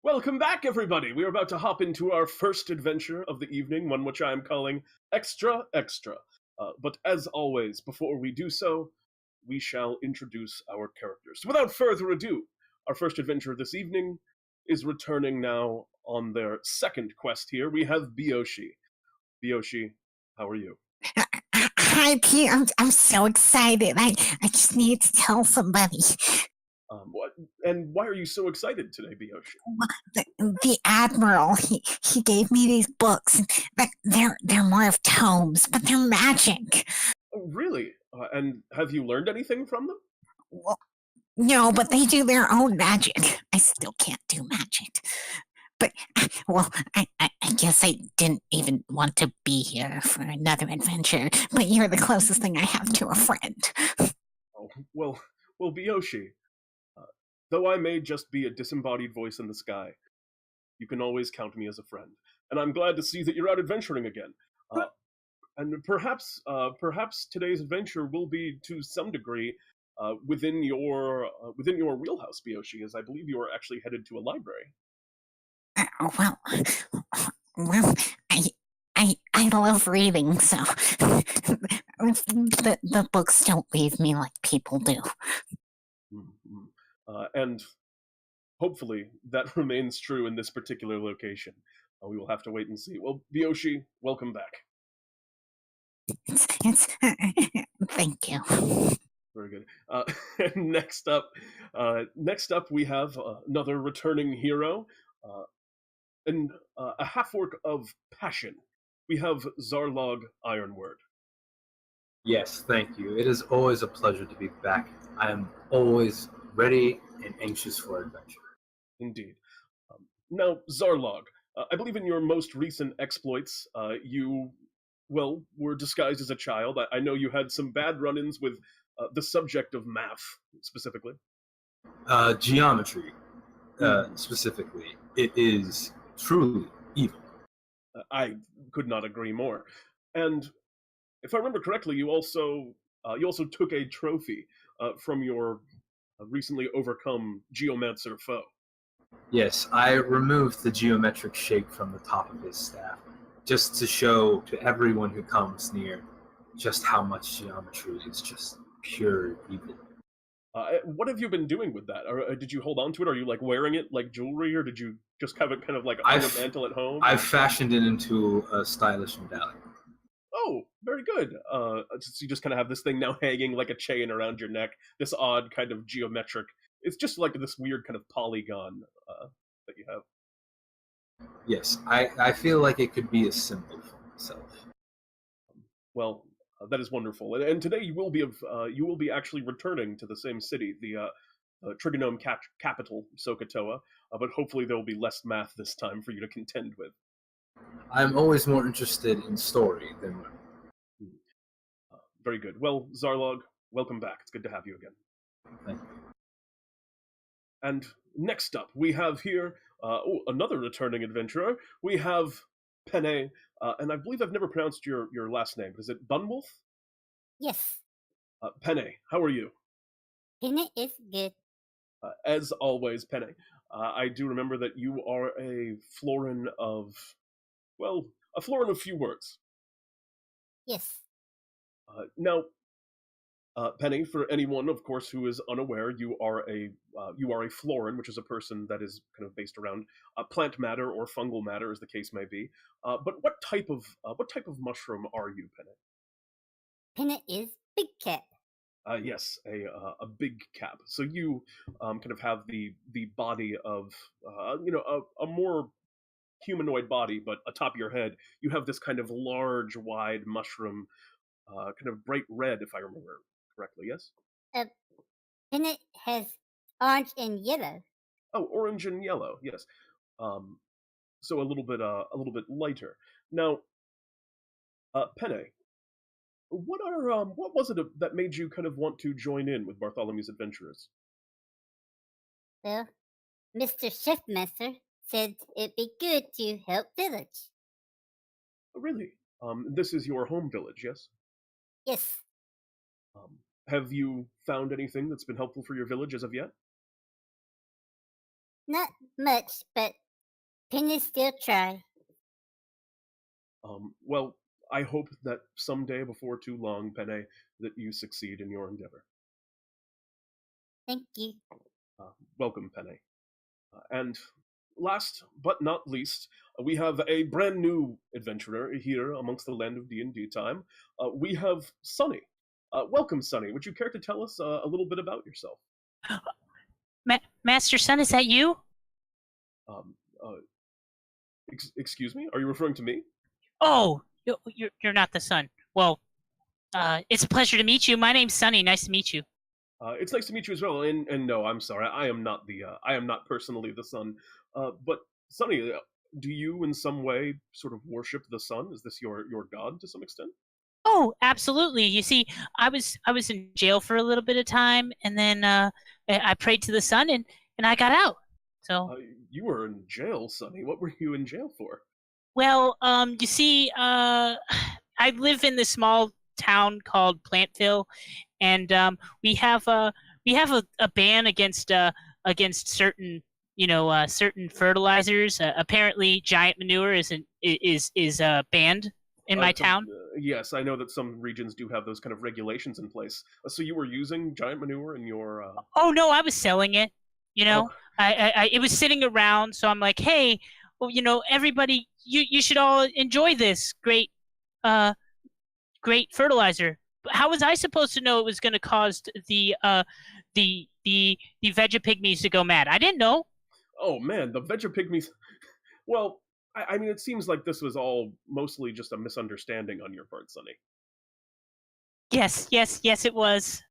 Welcome back, everybody! We are about to hop into our first adventure of the evening, one which I am calling Extra Extra. But as always, before we do so, we shall introduce our characters. So without further ado, our first adventure this evening is returning now on their second quest here. We have Bioshi. Bioshi, how are you? Hi, Pete. I'm so excited. I just need to tell somebody. And why are you so excited today, Bioshi? The Admiral, he gave me these books. They're more of tomes, but they're magic. Oh, really? And have you learned anything from them? Well, no, but they do their own magic. I still can't do magic. But, well, I guess I didn't even want to be here for another adventure, but you're the closest thing I have to a friend. Oh, well, Bioshi, though I may just be a disembodied voice in the sky, you can always count me as a friend. And I'm glad to see that you're out adventuring again. And perhaps today's adventure will be, to some degree, within your wheelhouse, Bioshi, as I believe you are actually headed to a library. Well, I love reading, so the books don't leave me like people do. Mm-hmm. And hopefully that remains true in this particular location. We will have to wait and see. Well, Bioshi, welcome back. Thank you. Very good. Next up, we have another returning hero, and a half-orc of passion. We have Zarlog Ironword. Yes, thank you. It is always a pleasure to be back. I am always ready and anxious for adventure. Indeed. Now, Zarlog, I believe in your most recent exploits, you, were disguised as a child. I know you had some bad run-ins with the subject of math, specifically. Geometry, specifically. It is truly evil. I could not agree more. And if I remember correctly, you also took a trophy from your recently overcome geomancer foe. Yes, I removed the geometric shape from the top of his staff, just to show to everyone who comes near just how much geometry is just pure evil. What have you been doing with that? Or did you hold on to it? Are you like wearing it like jewelry, or did you just have it kind of like on your mantle at home? I've fashioned it into a stylish medallion. Oh, very good. So you just kind of have this thing now hanging like a chain around your neck. This odd kind of geometric. It's just like this weird kind of polygon that you have. Yes, I feel like it could be a symbol for myself. Well, that is wonderful. And today you will be actually returning to the same city, the trigonome capital, Sohcahtoa. But hopefully there will be less math this time for you to contend with. I'm always more interested in story than math. Very good. Well, Zarlog, welcome back. It's good to have you again. Thank you. And next up, we have here another returning adventurer. We have Penneh, and I believe I've never pronounced your last name. Is it Bunwolph? Yes. Penneh, how are you? Penneh is good. As always, Penneh. I do remember that you are a Floran of, a Floran of few words. Yes. Now, Penneh, for anyone, of course, who is unaware, you are a Floran, which is a person that is kind of based around plant matter or fungal matter, as the case may be. But what type of mushroom are you, Penneh? Penneh is big cat. Yes, a big cap. So you kind of have the body of a more humanoid body, but atop your head you have this kind of large, wide mushroom, kind of bright red, if I remember correctly. Yes. Penneh has orange and yellow. Oh, orange and yellow. Yes. So a little bit lighter. Now, Penneh, what was it that made you kind of want to join in with Bartholomew's adventurers? Well, Mr. Chefmaster said it'd be good to help village. Oh, really? This is your home village, yes? Yes. Have you found anything that's been helpful for your village as of yet? Not much, but Penneh still try. Well, I hope that someday before too long, Penneh, that you succeed in your endeavor. Thank you. Welcome, Penneh. And last but not least, we have a brand new adventurer here amongst the land of DnDTime. We have Sunny. Welcome, Sunny. Would you care to tell us a little bit about yourself? Master Sun, is that you? Um, excuse me? Are you referring to me? Oh, you're not the Sun. Well, it's a pleasure to meet you. My name's Sunny. Nice to meet you. It's nice to meet you as well. And no, I'm sorry, I am not I am not personally the sun. But Sunny, do you in some way sort of worship the sun? Is this your god to some extent? Oh, absolutely. You see, I was in jail for a little bit of time, and then I prayed to the Sun, and I got out. So, You were in jail, Sunny. What were you in jail for? well, you see, I live in this small town called Plantville, and we have a ban against certain certain fertilizers. Apparently, giant manure is banned in my town. Yes, I know that some regions do have those kind of regulations in place. So you were using giant manure in your. Oh no, I was selling it. You know, Oh. I it was sitting around, so I'm like, hey, well, everybody, you should all enjoy this great fertilizer. How was I supposed to know it was going to cause the Vegapygmies to go mad? I didn't know. Oh man, the Vegapygmies. Well, I mean, it seems like this was all mostly just a misunderstanding on your part, Sunny. Yes, it was.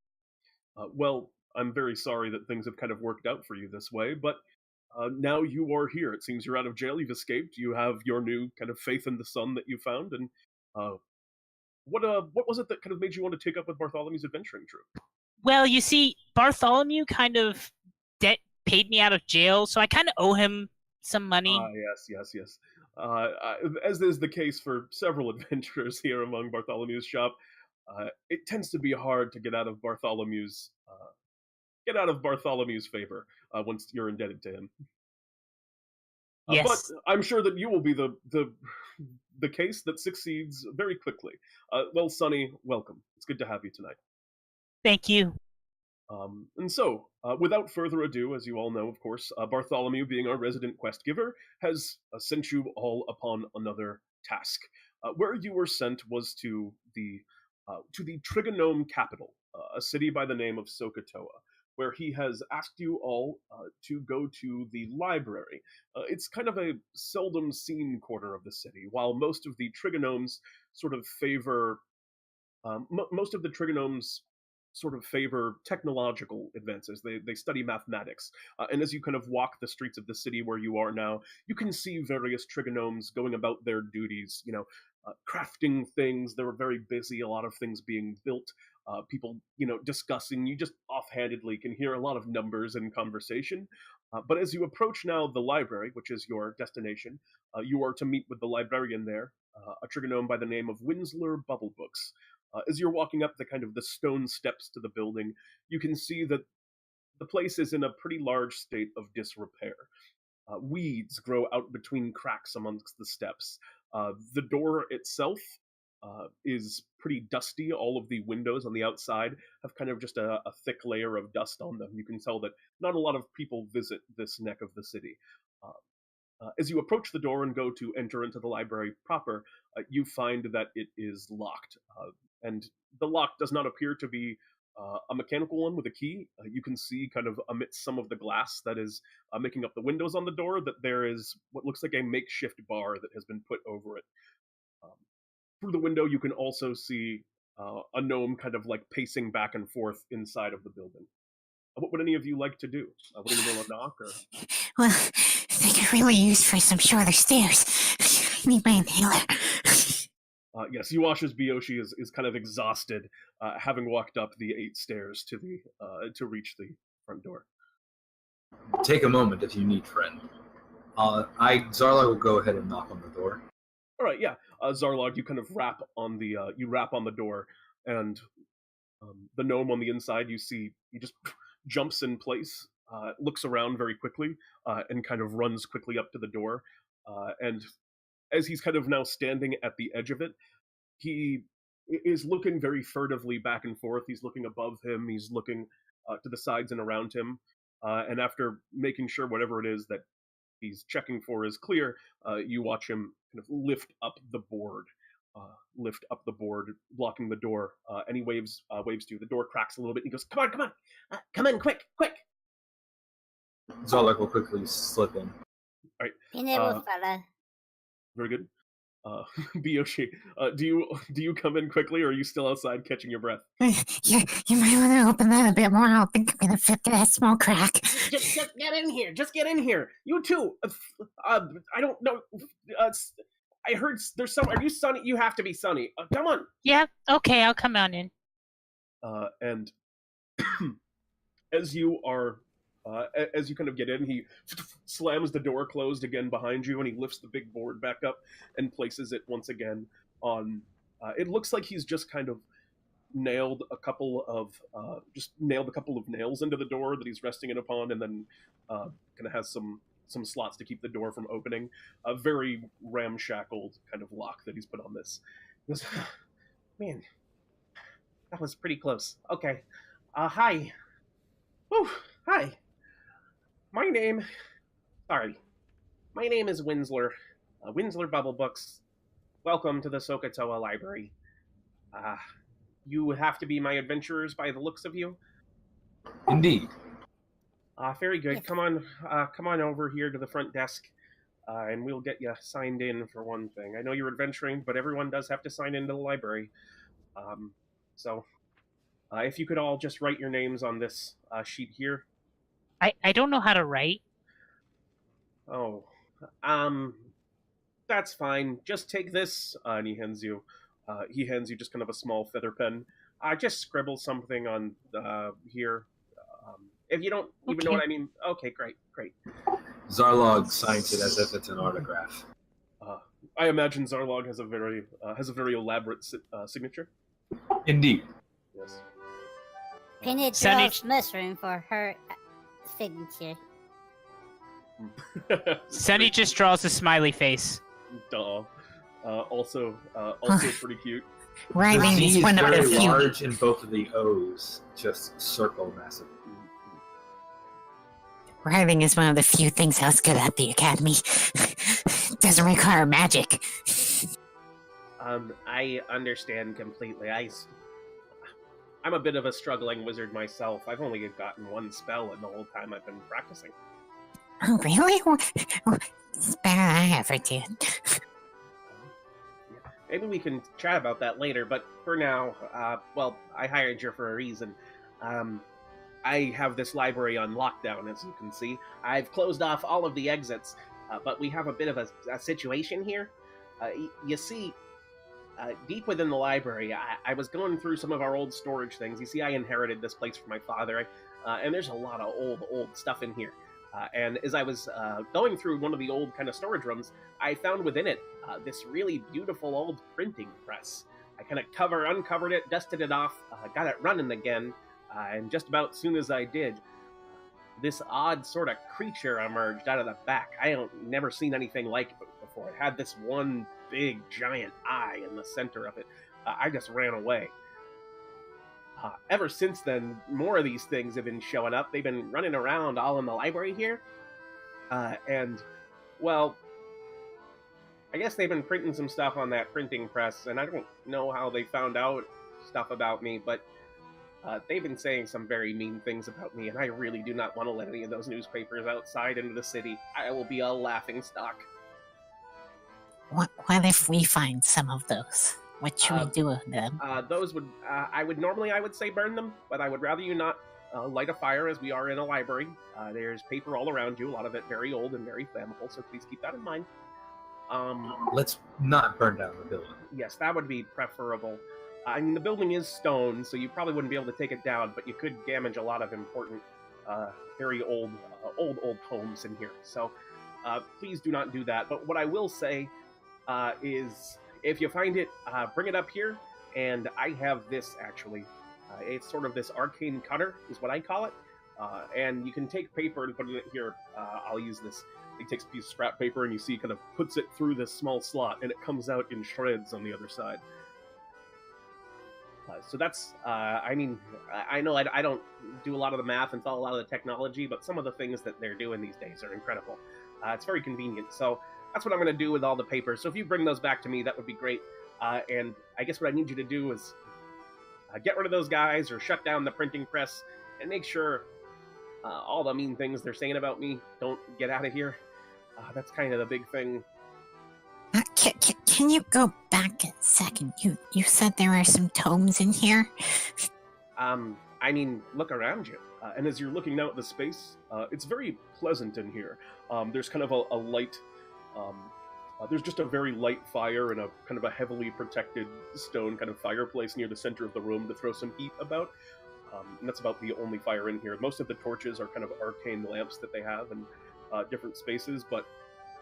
Well, I'm very sorry that things have kind of worked out for you this way, but now you are here. It seems you're out of jail. You've escaped. You have your new kind of faith in the sun that you found. And uh, what was it that kind of made you want to take up with Bartholomew's adventuring troupe? Well, you see, Bartholomew kind of paid me out of jail, so I kind of owe him some money. Yes. As is the case for several adventurers here among Bartholomew's shop, it tends to be hard to get out of Bartholomew's favor once you're indebted to him. Yes. But I'm sure that you will be the case that succeeds very quickly. Well, Sunny, welcome. It's good to have you tonight. Thank you. And so, without further ado, as you all know, of course, Bartholomew, being our resident quest giver, has sent you all upon another task. Where you were sent was to the trigonome capital, a city by the name of Sohcahtoa, where he has asked you all to go to the library. It's kind of a seldom seen quarter of the city, while most of the trigonomes sort of favor technological advances. They study mathematics. And as you kind of walk the streets of the city where you are now, you can see various trigonomes going about their duties, crafting things. They were very busy, a lot of things being built, people, discussing. You just offhandedly can hear a lot of numbers in conversation. But as you approach now the library, which is your destination, you are to meet with the librarian there, a trigonome by the name of Winzler Bubblebooks. As you're walking up the stone steps to the building, you can see that the place is in a pretty large state of disrepair. Weeds grow out between cracks amongst the steps. The door itself is pretty dusty. All of the windows on the outside have kind of just a thick layer of dust on them. You can tell that not a lot of people visit this neck of the city. As you approach the door and go to enter into the library proper, you find that it is locked. And the lock does not appear to be a mechanical one with a key. You can see, kind of amidst some of the glass that is making up the windows on the door, that there is what looks like a makeshift bar that has been put over it. Through the window, you can also see a gnome kind of like pacing back and forth inside of the building. What would any of you like to do? Would anyone want to knock? Or? Well, they could really use for some shorter stairs. I need my inhaler. Yes, Yuash's Bioshi is kind of exhausted, having walked up the 8 stairs to reach the front door. Take a moment if you need, friend. Zarlog will go ahead and knock on the door. All right, yeah. Zarlog, you kind of rap on the door, and the gnome on the inside, you see, he just jumps in place. looks around very quickly and kind of runs quickly up to the door. And as he's kind of now standing at the edge of it, he is looking very furtively back and forth. He's looking above him. He's looking to the sides and around him. And after making sure whatever it is that he's checking for is clear, you watch him kind of lift up the board, blocking the door. And he waves to you. The door cracks a little bit. And he goes, "Come on, come in, quick!" Zarlog will quickly slip in. All right. Penneh will follow. Very good. Bioshi, do you come in quickly, or are you still outside catching your breath? You might want to open that a bit more. I don't think I'm gonna fit through that small crack. Just get in here. Just get in here. You too. I don't know. I heard there's some. Are you Sunny? You have to be Sunny. Come on. Yeah. Okay, I'll come on in. And as you kind of get in, he slams the door closed again behind you, and he lifts the big board back up and places it once again on. It looks like he's just kind of nailed a couple of nails into the door that he's resting it upon, and then kind of has some slots to keep the door from opening. A very ramshackled kind of lock that he's put on this. He goes, "Man, that was pretty close. Okay, hi. Whew, hi. My name is Winzler. Winzler Bubblebooks. Welcome to the Sohcahtoa Library. You have to be my adventurers by the looks of you. Indeed. Very good. Come on over here to the front desk, and we'll get you signed in for one thing. I know you're adventuring, but everyone does have to sign into the library. So if you could all just write your names on this sheet here. I don't know how to write. Oh, that's fine. Just take this, and he hands you just kind of a small feather pen. Just scribble something on here. If you don't even know what I mean, okay, great. Zarlog signs it as if it's an autograph. I imagine Zarlog has a very elaborate signature. Indeed. Yes. Penneh draws mushroom for her signature. Sunny just draws a smiley face. Duh. Also pretty cute. Writing The is Z is one of the very few. large, and both of the O's just circle massively. Writing is one of the few things I was good at the academy. Doesn't require magic. I understand completely. I'm a bit of a struggling wizard myself. I've only gotten one spell in the whole time I've been practicing. Oh, really? It's better than I ever did. Maybe we can chat about that later, but for now, I hired you for a reason. I have this library on lockdown, as you can see. I've closed off all of the exits, but we have a bit of a situation here. You see, deep within the library, I was going through some of our old storage things. You see, I inherited this place from my father, and there's a lot of old stuff in here. And as I was going through one of the old kind of storage rooms, I found within it this really beautiful old printing press. I kind of uncovered it, dusted it off, got it running again, and just about soon as I did, this odd sort of creature emerged out of the back. I never seen anything like it before. It had this one big giant eye in the center of it. I just ran away. Ever since then, more of these things have been showing up. They've been running around all in the library here. And, well, I guess they've been printing some stuff on that printing press, and I don't know how they found out stuff about me, but they've been saying some very mean things about me, and I really do not want to let any of those newspapers outside into the city. I will be a laughingstock. What if we find some of those? What should we do with them? Those would, I would say burn them, but I would rather you not light a fire, as we are in a library. There's paper all around you, a lot of it very old and very flammable, so please keep that in mind. Let's not burn down the building. Yes, that would be preferable. I mean, the building is stone, so you probably wouldn't be able to take it down, but you could damage a lot of important, very old homes in here. So please do not do that. But what I will say is, if you find it, bring it up here, and I have this, actually. It's sort of this arcane cutter, is what I call it. and you can take paper and put it here. I'll use this. He takes a piece of scrap paper and you see kind of puts it through this small slot, and it comes out in shreds on the other side. So that's, I mean, I know I don't do a lot of the math and follow a lot of the technology, but some of the things that they're doing these days are incredible. It's very convenient. So that's what I'm going to do with all the papers. So if you bring those back to me, that would be great. And I guess what I need you to do is get rid of those guys or shut down the printing press and make sure all the mean things they're saying about me don't get out of here. That's kind of the big thing. Can you go back a second? You said there are some tomes in here? I mean, look around you. And as you're looking out at the space, it's very pleasant in here. There's kind of a light... there's just a very light fire and a kind of a heavily protected stone kind of fireplace near the center of the room to throw some heat about. And that's about the only fire in here. Most of the torches are kind of arcane lamps that they have in different spaces, but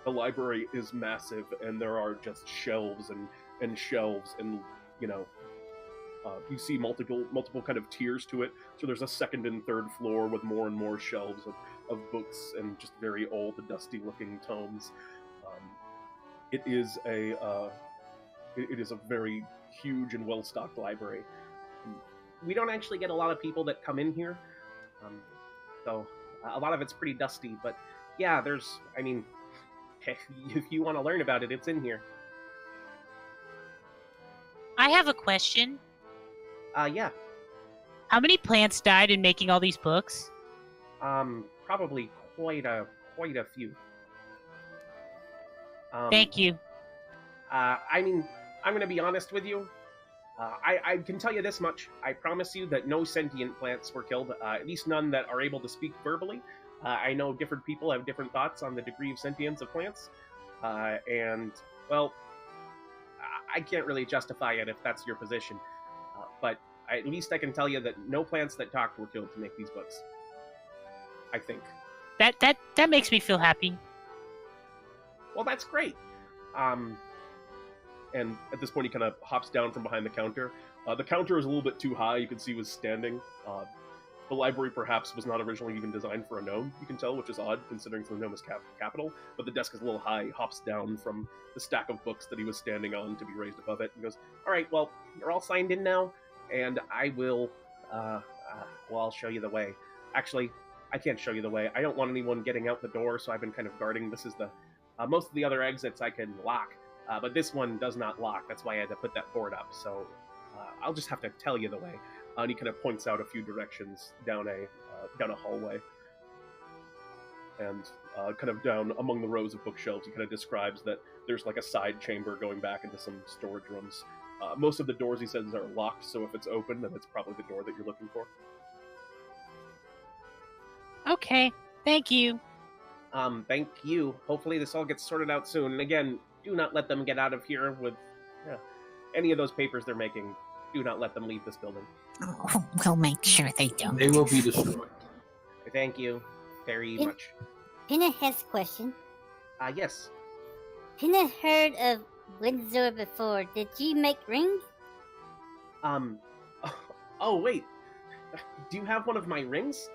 the library is massive, and there are just shelves and shelves, and you see multiple kind of tiers to it. So there's a second and third floor with more and more shelves of books and just very old, dusty-looking tomes. It is a very huge and well-stocked library. We don't actually get a lot of people that come in here, so a lot of it's pretty dusty. But yeah, if you want to learn about it, it's in here. I have a question. Yeah. How many plants died in making all these books? Probably quite a few. Thank you. I mean, I'm going to be honest with you. I can tell you this much. I promise you that no sentient plants were killed, at least none that are able to speak verbally. I know different people have different thoughts on the degree of sentience of plants. And, well, I can't really justify it if that's your position. But at least I can tell you that no plants that talked were killed to make these books. I think. That makes me feel happy. Well, that's great. And at this point, he kind of hops down from behind the counter. The counter is a little bit too high. You can see he was standing. The library perhaps was not originally even designed for a gnome, you can tell, which is odd considering the gnome is capital. But the desk is a little high. He hops down from the stack of books that he was standing on to be raised above it and goes, "All right, well, you're all signed in now, and I will, I'll show you the way. Actually, I can't show you the way. I don't want anyone getting out the door, so I've been kind of guarding. This is the, most of the other exits I can lock, but this one does not lock. That's why I had to put that board up, so I'll just have to tell you the way." And he kind of points out a few directions down a hallway, and kind of down among the rows of bookshelves. He kind of describes that there's like a side chamber going back into some storage rooms. Most of the doors, he says, are locked, so if it's open, then it's probably the door that you're looking for. Okay, thank you. Thank you. Hopefully this all gets sorted out soon. And again, do not let them get out of here with any of those papers they're making. Do not let them leave this building. Oh, we'll make sure they don't. They will be destroyed. Thank you very much. Penneh has a question. Yes. Penneh heard of Winzler before. Did you make rings? Oh, wait. Do you have one of my rings?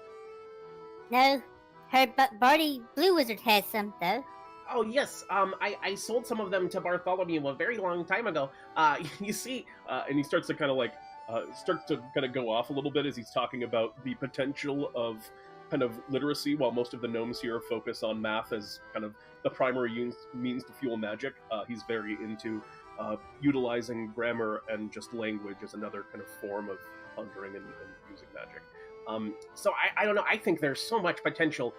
No. Heard but Barty Blue Wizard has some, though. Oh, yes. I sold some of them to Bartholomew a very long time ago. You see, and he starts to kind of go off a little bit as he's talking about the potential of kind of literacy, while most of the gnomes here focus on math as kind of the primary means to fuel magic. He's very into utilizing grammar and just language as another kind of form of pondering and using magic. So I don't know. I think there's so much potential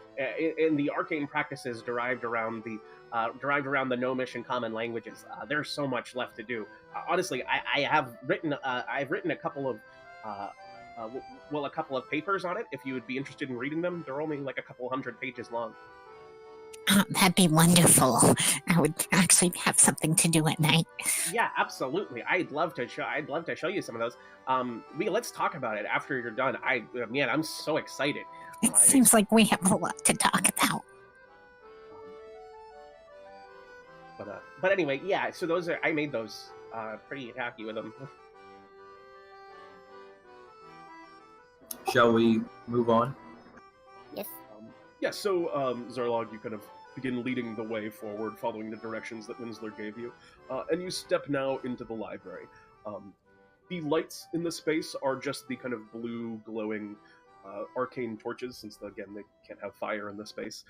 in the arcane practices derived around the gnomish and common languages. There's so much left to do. Honestly, I've written a couple of a couple of papers on it. If you would be interested in reading them, they're only like a couple 100 pages long. That'd be wonderful. I would actually have something to do at night. Yeah, absolutely. I'd love to show you some of those. Let's talk about it after you're done. I'm so excited. It seems like we have a lot to talk about. But anyway, yeah. So I made those. Pretty happy with them. Shall we move on? Yes. Zarlog, you kind of begin leading the way forward, following the directions that Winzler gave you, and you step now into the library. The lights in the space are just the kind of blue, glowing arcane torches, since, again, they can't have fire in the space.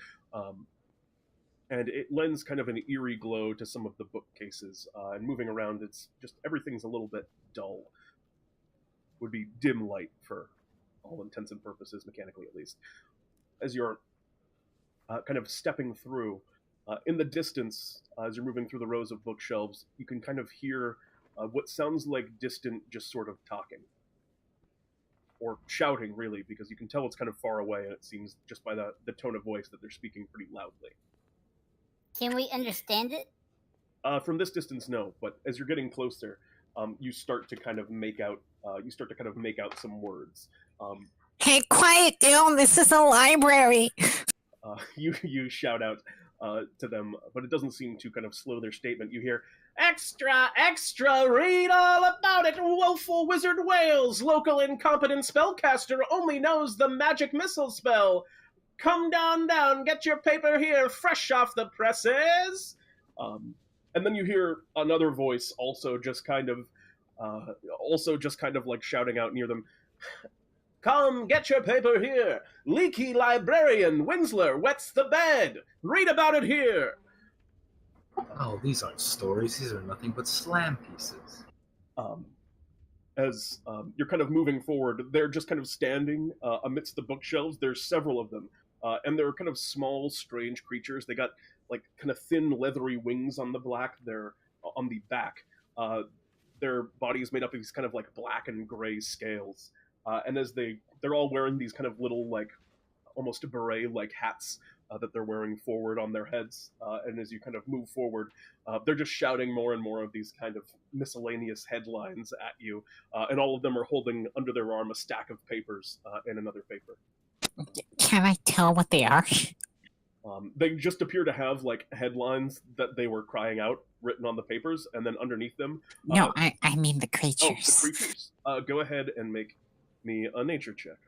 And it lends kind of an eerie glow to some of the bookcases. And moving around, it's just everything's a little bit dull. Would be dim light for all intents and purposes, mechanically at least. As you're kind of stepping through, in the distance, as you're moving through the rows of bookshelves, you can kind of hear what sounds like distant, just sort of talking. Or shouting, really, because you can tell it's kind of far away, and it seems just by the tone of voice that they're speaking pretty loudly. Can we understand it? From this distance, no. But as you're getting closer, you start to kind of make out. Some words. Hey, quiet down! This is a library. You shout out to them, but it doesn't seem to kind of slow their statement. You hear, "Extra, extra! Read all about it! Woeful wizard Wales, local incompetent spellcaster, only knows the magic missile spell. Come down, get your paper here, fresh off the presses." And then you hear another voice also just kind of like shouting out near them. "Come, get your paper here. Leaky librarian Winzler wets the bed. Read about it here." Oh, these aren't stories. These are nothing but slam pieces. As you're kind of moving forward, they're just kind of standing amidst the bookshelves. There's several of them. And they're kind of small, strange creatures. They got like kind of thin, leathery wings on the back. Their body is made up of these kind of like black and gray scales. And as they're all wearing these kind of little like almost beret-like hats that they're wearing forward on their heads. And as you kind of move forward, they're just shouting more and more of these kind of miscellaneous headlines at you. And all of them are holding under their arm a stack of papers and another paper. Can I tell what they are? They just appear to have like headlines that they were crying out written on the papers, and then underneath them. No, I mean the creatures. Oh, the creatures. Go ahead and make me a nature check.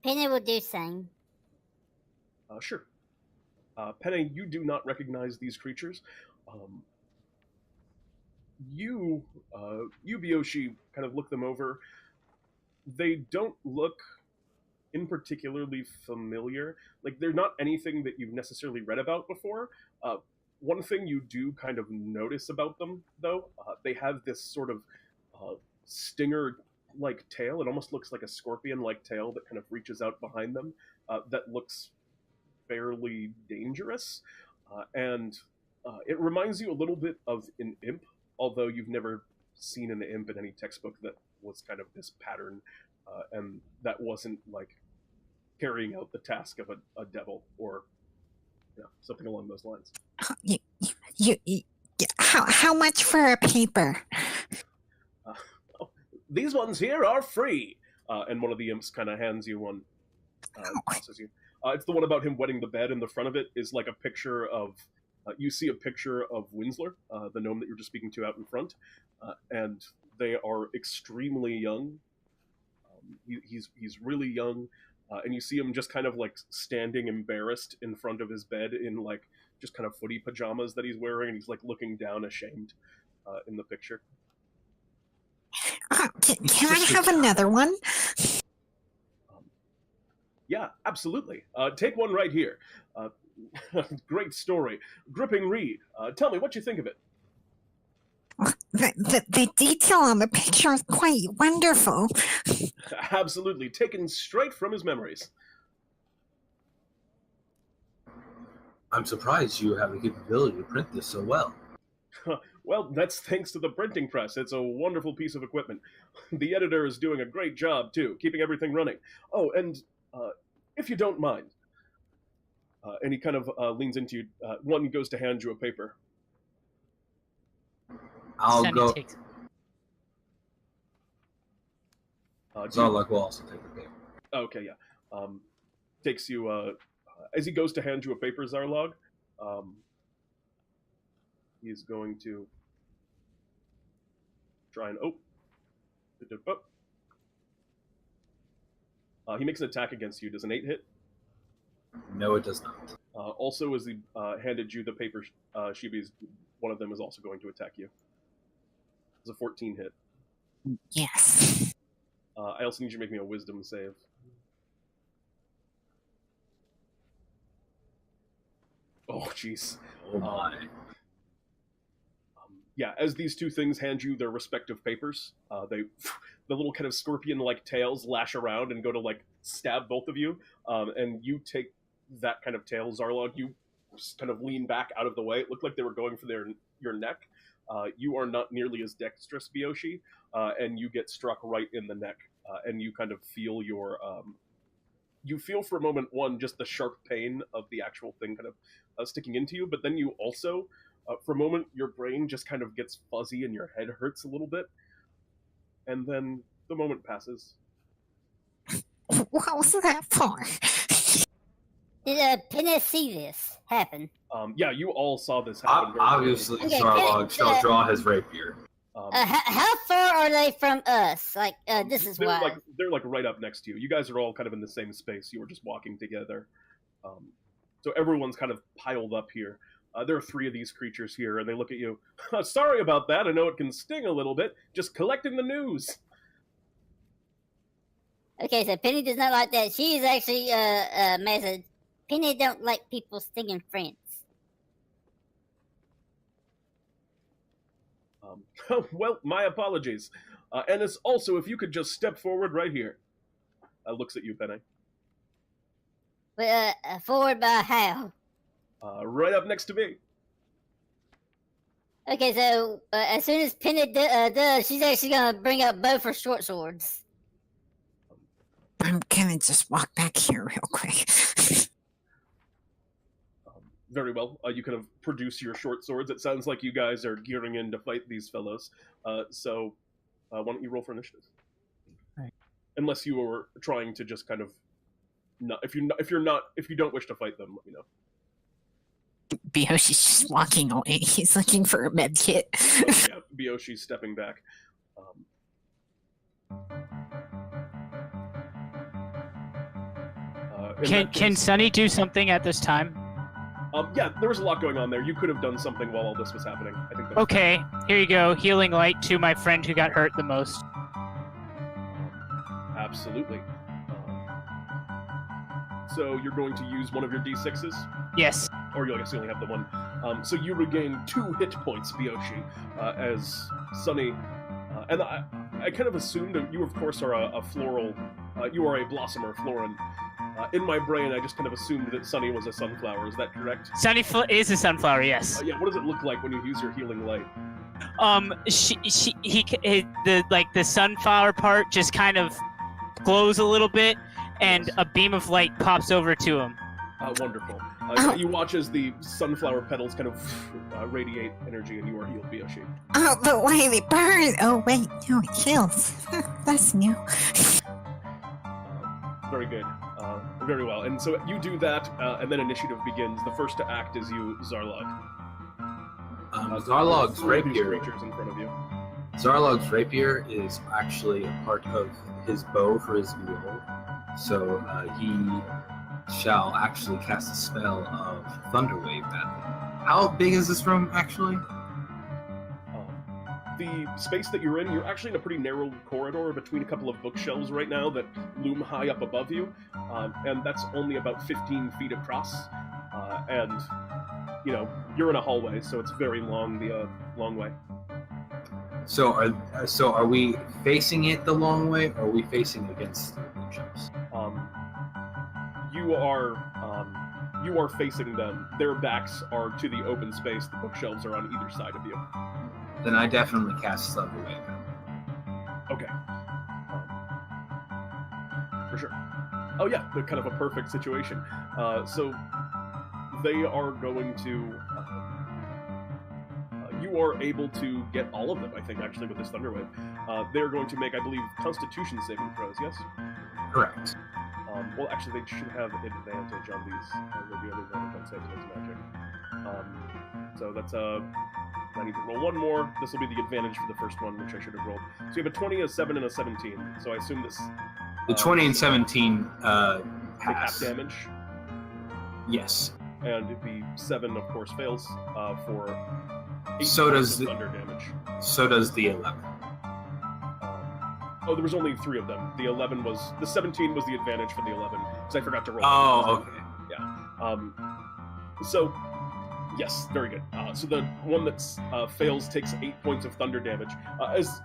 Penneh will do same. Sure. Penneh, you do not recognize these creatures. You, Bioshi, kind of look them over. They don't look in particularly familiar. Like, they're not anything that you've necessarily read about before. One thing you do kind of notice about them, though, they have this sort of stinger-like tail. It almost looks like a scorpion-like tail that kind of reaches out behind them that looks fairly dangerous. And it reminds you a little bit of an imp, although you've never seen an imp in any textbook that was kind of this pattern, and that wasn't like carrying out the task of a devil or something along those lines. How much for a paper? These ones here are free. And one of the imps kind of hands you one. Tosses you. It's the one about him wetting the bed, and the front of it is like a picture of. You see a picture of Winzler, the gnome that you're just speaking to out in front, and they are extremely young. He's really young, and you see him just kind of like standing embarrassed in front of his bed in like just kind of footy pajamas that he's wearing, and he's like looking down ashamed in the picture. Can I have another one? Yeah, absolutely. Take one right here. Great story. Gripping read. Tell me what you think of it. The detail on the picture is quite wonderful. Absolutely. Taken straight from his memories. I'm surprised you have the capability to print this so well. Well, that's thanks to the printing press. It's a wonderful piece of equipment. The editor is doing a great job, too, keeping everything running. Oh, and if you don't mind, and he kind of leans into you, one goes to hand you a paper. I'll Sammy go. takes- Zarlog will also take the paper. Okay, yeah. Takes you, as he goes to hand you a paper, Zarlog, he's going to try and, He makes an attack against you. Does an 8 hit? No, it does not. Also, as he handed you the paper shibis, one of them is also going to attack you. Does a 14 hit? Yes. I also need you to make me a wisdom save. Oh, jeez. Oh my. Yeah, as these two things hand you their respective papers, the little kind of scorpion-like tails lash around and go to like stab both of you, and you take that kind of tail, Zarlog. You just kind of lean back out of the way. It looked like they were going for your neck. You are not nearly as dexterous, Bioshi, and you get struck right in the neck, and you kind of feel your you feel for a moment, one, just the sharp pain of the actual thing kind of sticking into you, but then you also, for a moment, your brain just kind of gets fuzzy and your head hurts a little bit, and then the moment passes. What was that for? Did Penneh see this happen? Yeah, you all saw this happen. Obviously, Okay, Zarlog shall draw his rapier. How far are they from us? Like, this is why. They're like right up next to you. You guys are all kind of in the same space. You were just walking together. So everyone's kind of piled up here. There are 3 of these creatures here, and they look at you. Sorry about that. I know it can sting a little bit. Just collecting the news. Okay, so Penneh does not like that. She is actually message. Penneh don't like people stinging friends. Well, my apologies. And it's also, if you could just step forward right here. Looks at you, Penneh. But forward by how? Right up next to me. Okay, so as soon as Penneh does, she's actually gonna bring up both her short swords. I'm gonna just walk back here real quick. Very well. You kind of produce your short swords. It sounds like you guys are gearing in to fight these fellows. So why don't you roll for initiative? Right. Unless you were trying to just kind of not. If you don't wish to fight them, let me know. Bioshi's just walking away. He's looking for a med kit. Yeah, Bioshi's stepping back. Can Sunny do something at this time? Yeah, there was a lot going on there. You could have done something while all this was happening. I think. Okay, here you go. Healing light to my friend who got hurt the most. Absolutely. So you're going to use one of your D6s? Yes. Or you only have the one. So you regain 2 hit points, Bioshi, as Sunny... and I kind of assumed that you, of course, are a floral... you are a blossomer, Floran. In my brain, I just kind of assumed that Sunny was a sunflower. Is that correct? Sunny is a sunflower, yes. Yeah, what does it look like when you use your healing light? The sunflower part just kind of glows a little bit, and a beam of light pops over to him. Wonderful. You watch as the sunflower petals kind of radiate energy, and you are healed, Bioshi. Oh, but why they burn? Oh, wait, no, it kills. That's new. Very good. Very well. And so you do that, and then initiative begins. The first to act is you, Zarlog. Zarlog's rapier. Creatures in front of you. Zarlog's rapier is actually a part of his bow for his wheel, so he shall actually cast a spell of Thunderwave at them. How big is this room, actually? The space that you're in, you're actually in a pretty narrow corridor between a couple of bookshelves right now that loom high up above you, and that's only about 15 feet across, and, you're in a hallway, so it's very long, the long way. So are we facing it the long way, or are we facing against the bookshelves? You are facing them. Their backs are to the open space. The bookshelves are on either side of you. Then I definitely cast Thunderwave. Okay. For sure. Oh yeah, they're kind of a perfect situation. So they are going to... you are able to get all of them, I think, actually, with this Thunderwave. They're going to make, I believe, Constitution saving throws, yes? Correct. Well, actually, they should have advantage on these. They'll be able to advantage on saving against magic. So that's I need to roll one more. This will be the advantage for the first one, which I should have rolled. So you have a 20, a 7, and a 17. So I assume this The 20 and 17 take half pass. damage. Yes. And the 7, of course, fails for 8 So points does of the- thunder damage. So does the 11. Oh, there was only 3 of them. The 11 was... The 17 was the advantage for the 11, because I forgot to roll. Oh, okay. So, yes, very good. So the one that fails takes 8 points of thunder damage. As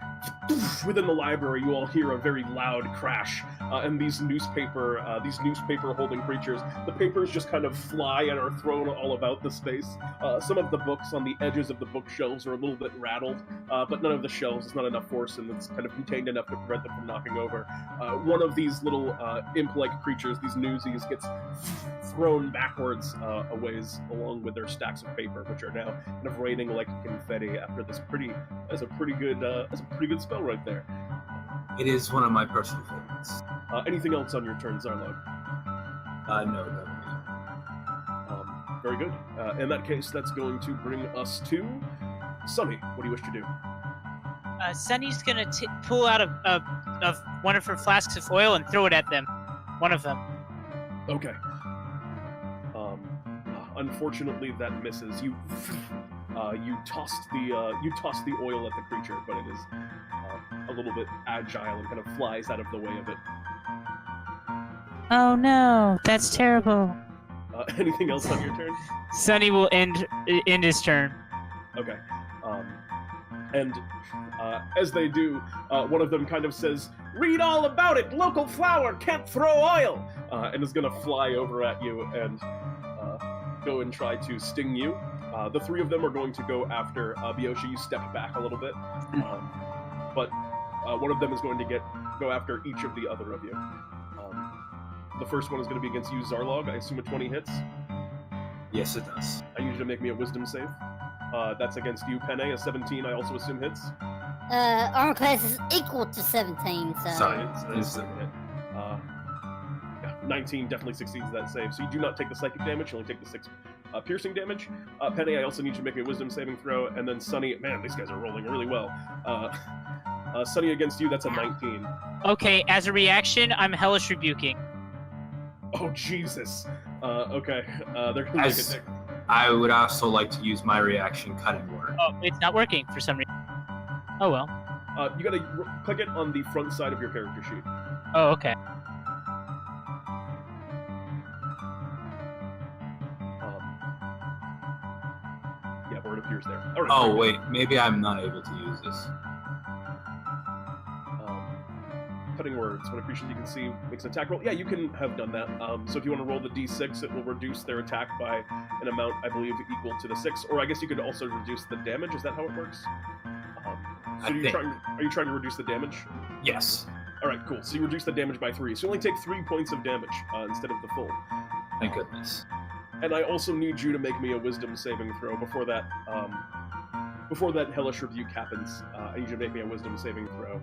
within the library, you all hear a very loud crash, and these newspaper-holding creatures, the papers just kind of fly and are thrown all about the space. Some of the books on the edges of the bookshelves are a little bit rattled, but none of the shelves. It's not enough force, and it's kind of contained enough to prevent them from knocking over. One of these little imp-like creatures, these newsies, gets thrown backwards a ways along with their stacks of paper, which are now kind of raining like confetti after this pretty good spell right there. It is one of my personal favorites. Anything else on your turn, Zarlog? No. Very good. In that case, that's going to bring us to Sunny. What do you wish to do? Sunny's gonna pull out of one of her flasks of oil and throw it at them. One of them. Okay. Unfortunately, that misses. You tossed the oil at the creature, but it is a little bit agile and kind of flies out of the way of it. Oh no, that's terrible. Anything else on your turn? Sunny will end his turn. Okay. And as they do, one of them kind of says, "Read all about it! Local flower can't throw oil!" And is going to fly over at you and go and try to sting you. The 3 of them are going to go after Bioshi. You step back a little bit. But one of them is going to go after each of the other of you. The first one is going to be against you, Zarlog. I assume a 20 hits. Yes, it does. I need you to make me a wisdom save. That's against you, Penneh. A 17, I also assume hits. Armor class is equal to 17, so... Sorry. It's 19 definitely succeeds that save. So you do not take the psychic damage, you only take the 6 piercing damage. Penneh, I also need you to make a wisdom saving throw. And then Sunny, man, these guys are rolling really well. Sunny against you, that's a 19. Okay, as a reaction, I'm hellish rebuking. Oh, Jesus. Okay. They're going to make it. I would also like to use my reaction, cutting word. Oh, it's not working for some reason. Oh well. You gotta click it on the front side of your character sheet. Oh, okay. Yeah, where it appears there. All right, Oh, wait. Maybe I'm not able to use this. Cutting words. When a creature you can see makes an attack roll. Yeah, you can have done that. So if you want to roll the d6, it will reduce their attack by an amount, I believe, equal to the 6. Or I guess you could also reduce the damage. Is that how it works? So are you trying to reduce the damage? Yes. All right, cool. So you reduce the damage by 3. So you only take 3 points of damage instead of the full. Thank goodness. And I also need you to make me a wisdom saving throw before that hellish rebuke happens. I need you to make me a wisdom saving throw.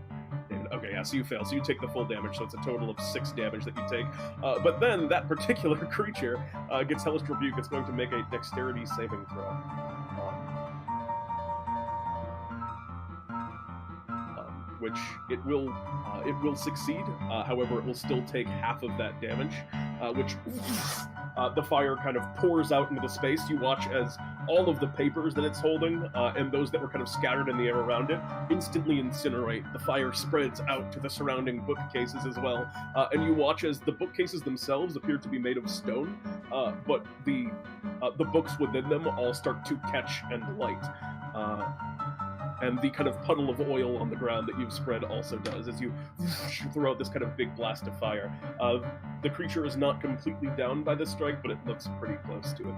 David. Okay, yeah, so you fail. So you take the full damage, so it's a total of 6 damage that you take. But then that particular creature gets hellish rebuke. It's going to make a dexterity saving throw. Which it will succeed. However, it will still take half of that damage, which the fire kind of pours out into the space. You watch as all of the papers that it's holding and those that were kind of scattered in the air around it instantly incinerate. The fire spreads out to the surrounding bookcases as well, and you watch as the bookcases themselves appear to be made of stone, but the books within them all start to catch and light. And the kind of puddle of oil on the ground that you've spread also does, as you throw out this kind of big blast of fire. The creature is not completely down by this strike, but it looks pretty close to it.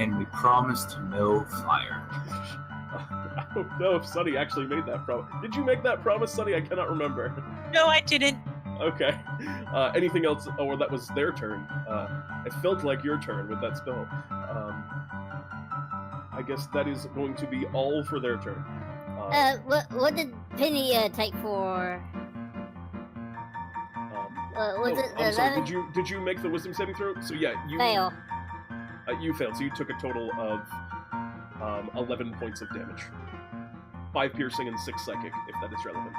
And we promised no fire. I don't know if Sunny actually made that promise. Did you make that promise, Sunny? I cannot remember. No, I didn't. Okay. Anything else? Oh, that was their turn. It felt like your turn with that spell. I guess that is going to be all for their turn. What did Penneh take for? Was it the 11? Sorry, did you make the wisdom saving throw? So yeah, you Fail. You failed. So you took a total of 11 points of damage. 5 piercing and 6 psychic, if that is relevant.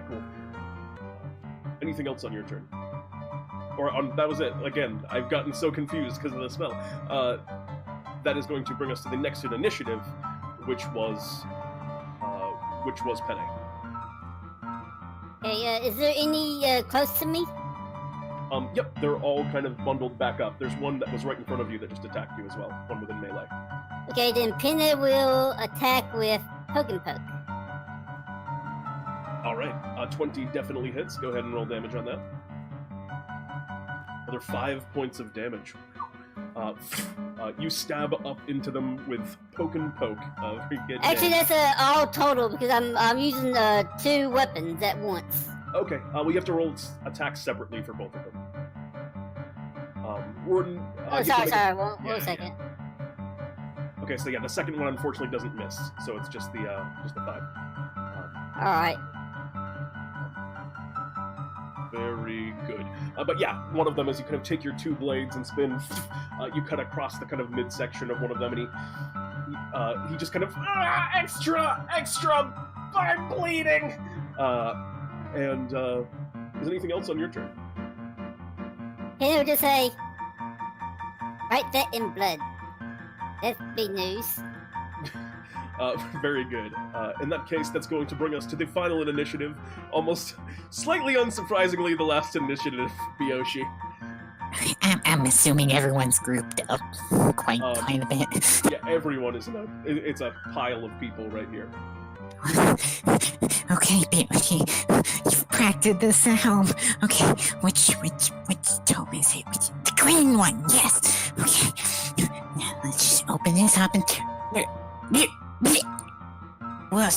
cool. Anything else on your turn? Or that was it. Again, I've gotten so confused because of the spell. That is going to bring us to the next initiative, which was Penneh. Okay, is there any close to me? Yep, they're all kind of bundled back up. There's one that was right in front of you that just attacked you as well, one within melee. Okay, then Penneh will attack with Poke and Poke. Alright, 20 definitely hits. Go ahead and roll damage on that. Another 5 points of damage. You stab up into them with Poke and Poke. Actually, that's all total because I'm using 2 weapons at once. Okay, well you have to roll attacks separately for both of them. Warden... sorry, one second. Yeah. Okay, so yeah, the second one unfortunately doesn't miss, so it's just the 5. Alright. Very good. But yeah, one of them, as you kind of take your 2 blades and spin, you cut across the kind of midsection of one of them, and he just kind of, extra, I'm bleeding! And is anything else on your turn? Penneh will just say, write that in blood. That's big news. Very good. In that case, that's going to bring us to the final initiative. Almost slightly unsurprisingly, the last initiative, Bioshi. I'm assuming everyone's grouped up quite a bit. Yeah, everyone is it's a pile of people right here. Okay, Bioshi, you've practiced this at home. Okay, which tome is it? The green one, yes. Okay, now let's just open this up and... Well,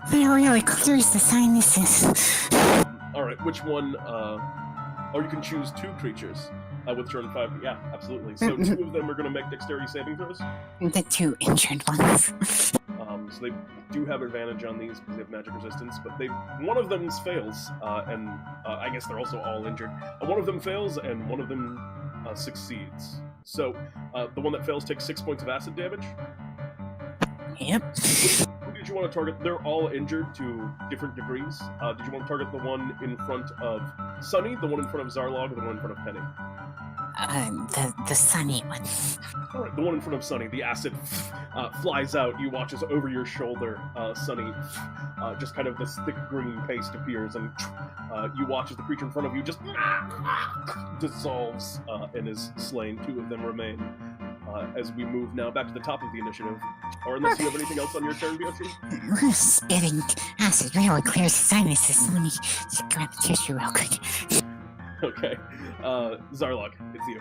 that really clears the sinuses. Alright, which one, or you can choose 2 creatures with turn 5. Yeah, absolutely. So 2 of them are going to make dexterity saving throws. The 2 injured ones. So they do have advantage on these because they have magic resistance, but one of them fails, and I guess they're also all injured. One of them fails, and one of them succeeds. So the one that fails takes 6 points of acid damage. Yep. Who did you want to target? They're all injured to different degrees. Did you want to target the one in front of Sunny, the one in front of Zarlog, or the one in front of Penneh? The sunny one. Alright, the one in front of Sunny. The acid flies out. You watch as over your shoulder, Sunny, just kind of this thick green paste appears, and you watch as the creature in front of you just dissolves and is slain. 2 of them remain. As we move now back to the top of the initiative. Or unless you have anything else on your turn, Bioshi? Spitting acid really clears the sinuses. Let me just grab a tissue real quick. Okay. Zarlog, it's you.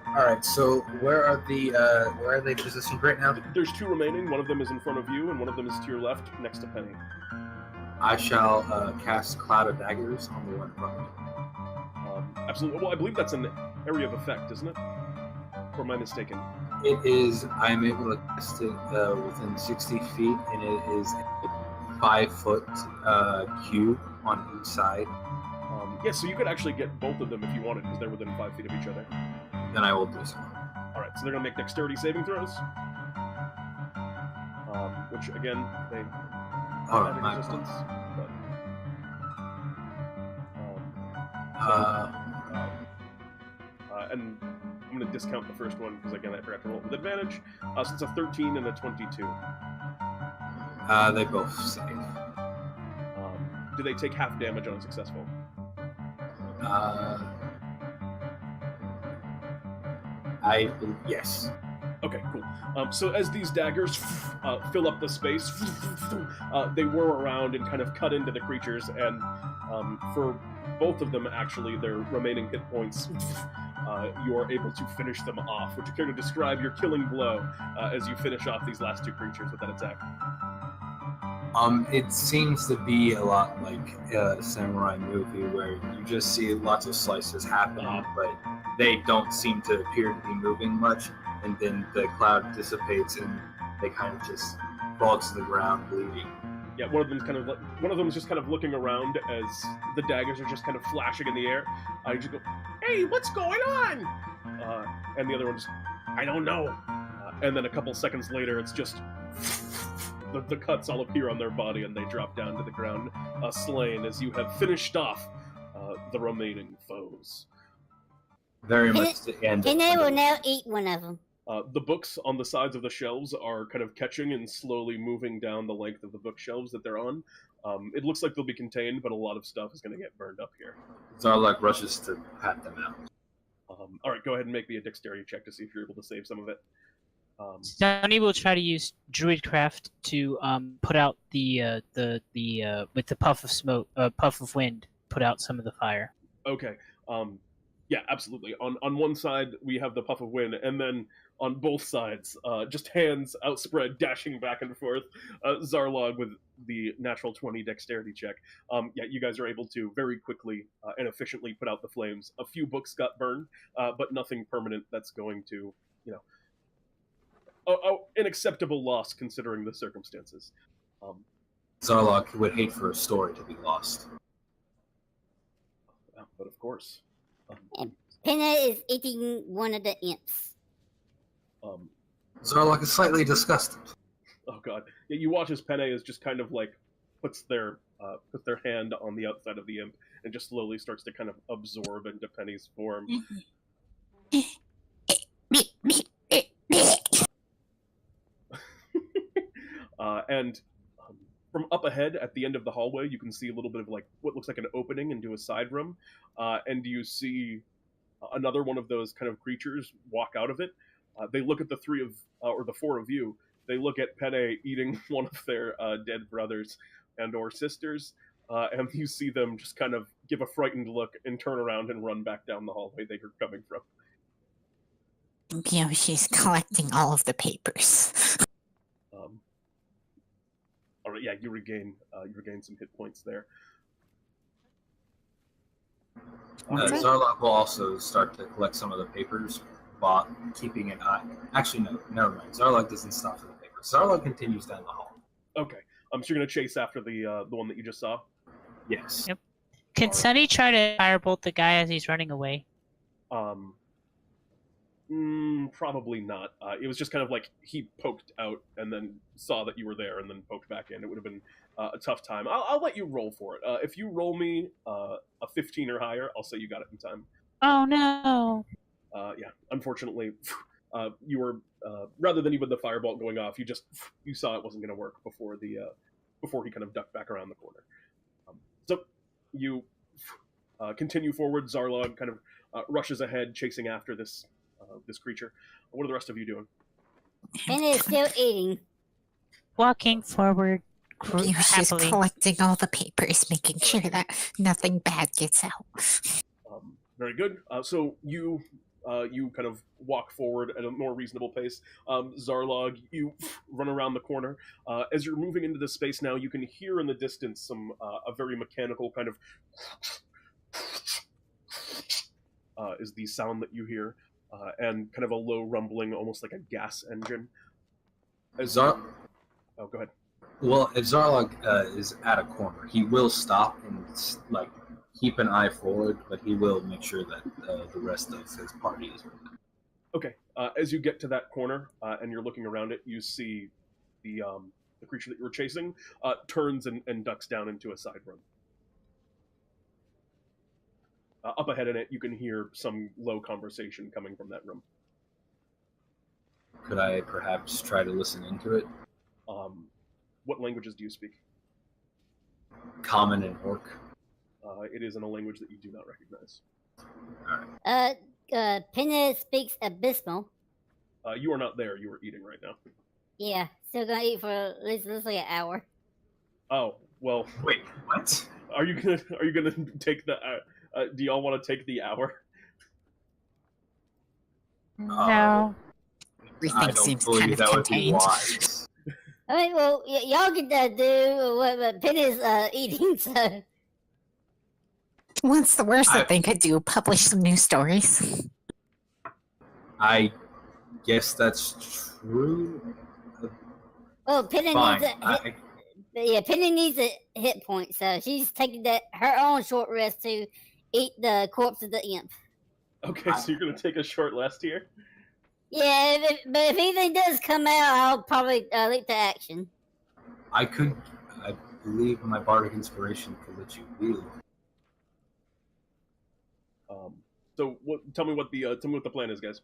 Alright, so where are they positioned right now? There's 2 remaining. One of them is in front of you, and one of them is to your left, next to Penneh. I shall cast Cloud of Daggers on the one in front of me. Absolutely. Well, I believe that's an area of effect, isn't it? Or am I mistaken? It is. I'm able to cast it within 60 feet, and it is a 5-foot cube on each side. Yeah, so you could actually get both of them if you wanted, because they're within 5 feet of each other. Then I will do so. Alright, so they're going to make dexterity saving throws. Which, again, they have magic resistance. But, and I'm going to discount the first one, because, again, I forgot to roll with advantage. So it's a 13 and a 22. They both save. Do they take half damage on successful? Yes. Okay, cool. So as these daggers fill up the space, they whir around and kind of cut into the creatures, and for both of them, actually, their remaining hit points, you are able to finish them off. Would you care to describe your killing blow as you finish off these last 2 creatures with that attack? It seems to be a lot like a samurai movie where you just see lots of slices happening, but they don't seem to appear to be moving much, and then the cloud dissipates and they kind of just fall to the ground bleeding. Yeah, one of them is just kind of looking around as the daggers are just kind of flashing in the air. You just go, hey, what's going on? And the other one's, I don't know. And then a couple seconds later, it's just the cuts all appear on their body and they drop down to the ground, slain as you have finished off the remaining foes. Very much the end. Penneh will now eat one of them. The books on the sides of the shelves are kind of catching and slowly moving down the length of the bookshelves that they're on. It looks like they'll be contained, but a lot of stuff is going to get burned up here. Zarlog rushes to pat them out. All right, go ahead and make me a dexterity check to see if you're able to save some of it. Sonny will try to use Druidcraft to put out the with the puff of smoke, puff of wind, put out some of the fire. Okay. Yeah, absolutely. On one side we have the puff of wind, and then on both sides, just hands outspread, dashing back and forth. Zarlog with the natural 20 dexterity check. Yeah, you guys are able to very quickly and efficiently put out the flames. A few books got burned, but nothing permanent that's going to, an acceptable loss considering the circumstances. Zarlog would hate for a story to be lost. But of course. And Penneh is eating one of the imps. Zarlog is slightly disgusted. Oh god. Yeah, you watch as Penneh is just kind of like puts their hand on the outside of the imp and just slowly starts to kind of absorb into Penny's form. And from up ahead at the end of the hallway, you can see a little bit of like what looks like an opening into a side room, and you see another one of those kind of creatures walk out of it. They look at the four of you. They look at Penneh eating one of their dead brothers and or sisters, and you see them just kind of give a frightened look and turn around and run back down the hallway they are coming from. She's collecting all of the papers. All right, yeah, you regain some hit points there. Zarlog will also start to collect some of the papers, while keeping an eye. Actually, no, never mind. Zarlog doesn't stop for the papers. Zarlog continues down the hall. Okay, so you're gonna chase after the one that you just saw. Yes. Yep. Can Sonny try to firebolt the guy as he's running away? Probably not. It was just kind of like he poked out and then saw that you were there and then poked back in. It would have been a tough time. I'll let you roll for it. If you roll me a 15 or higher, I'll say you got it in time. Oh no. Yeah, unfortunately, you were rather than even the firebolt going off, you saw it wasn't going to work before he kind of ducked back around the corner. So you continue forward. Zarlog kind of rushes ahead, chasing after this creature. What are the rest of you doing? Penneh is still eating. Walking forward. She's Happily. collecting all the papers, making sure that nothing bad gets out. Very good. So you kind of walk forward at a more reasonable pace. Zarlog, you run around the corner. As you're moving into this space now, you can hear in the distance a very mechanical kind of is the sound that you hear, and kind of a low rumbling, almost like a gas engine. Oh, go ahead. Well, if Zarlog is at a corner, he will stop and keep an eye forward, but he will make sure that the rest of his party is with him. Okay. As you get to that corner and you're looking around it, you see the creature that you were chasing turns and ducks down into a side room. Up ahead in it, you can hear some low conversation coming from that room. Could I perhaps try to listen into it? What languages do you speak? Common and Orc. It is in a language that you do not recognize. Penneh speaks Abysmal. You are not there. You are eating right now. Yeah, still gonna eat for at least like an hour. Oh well. Wait, what? Are you gonna take the? Do y'all want to take the hour? No. I don't believe that would be wise. Alright, well, y'all can do what Penneh's eating, so... What's the worst that they could do? Publish some news stories? I guess that's true. Well, Penneh Fine. Penneh needs a hit point, so she's taking her own short rest to eat the corpse of the imp. Okay, so you're gonna take a short rest here. Yeah, but if anything does come out, I'll probably leap to action. I believe my bardic inspiration could let you heal. So tell me what the plan is, guys.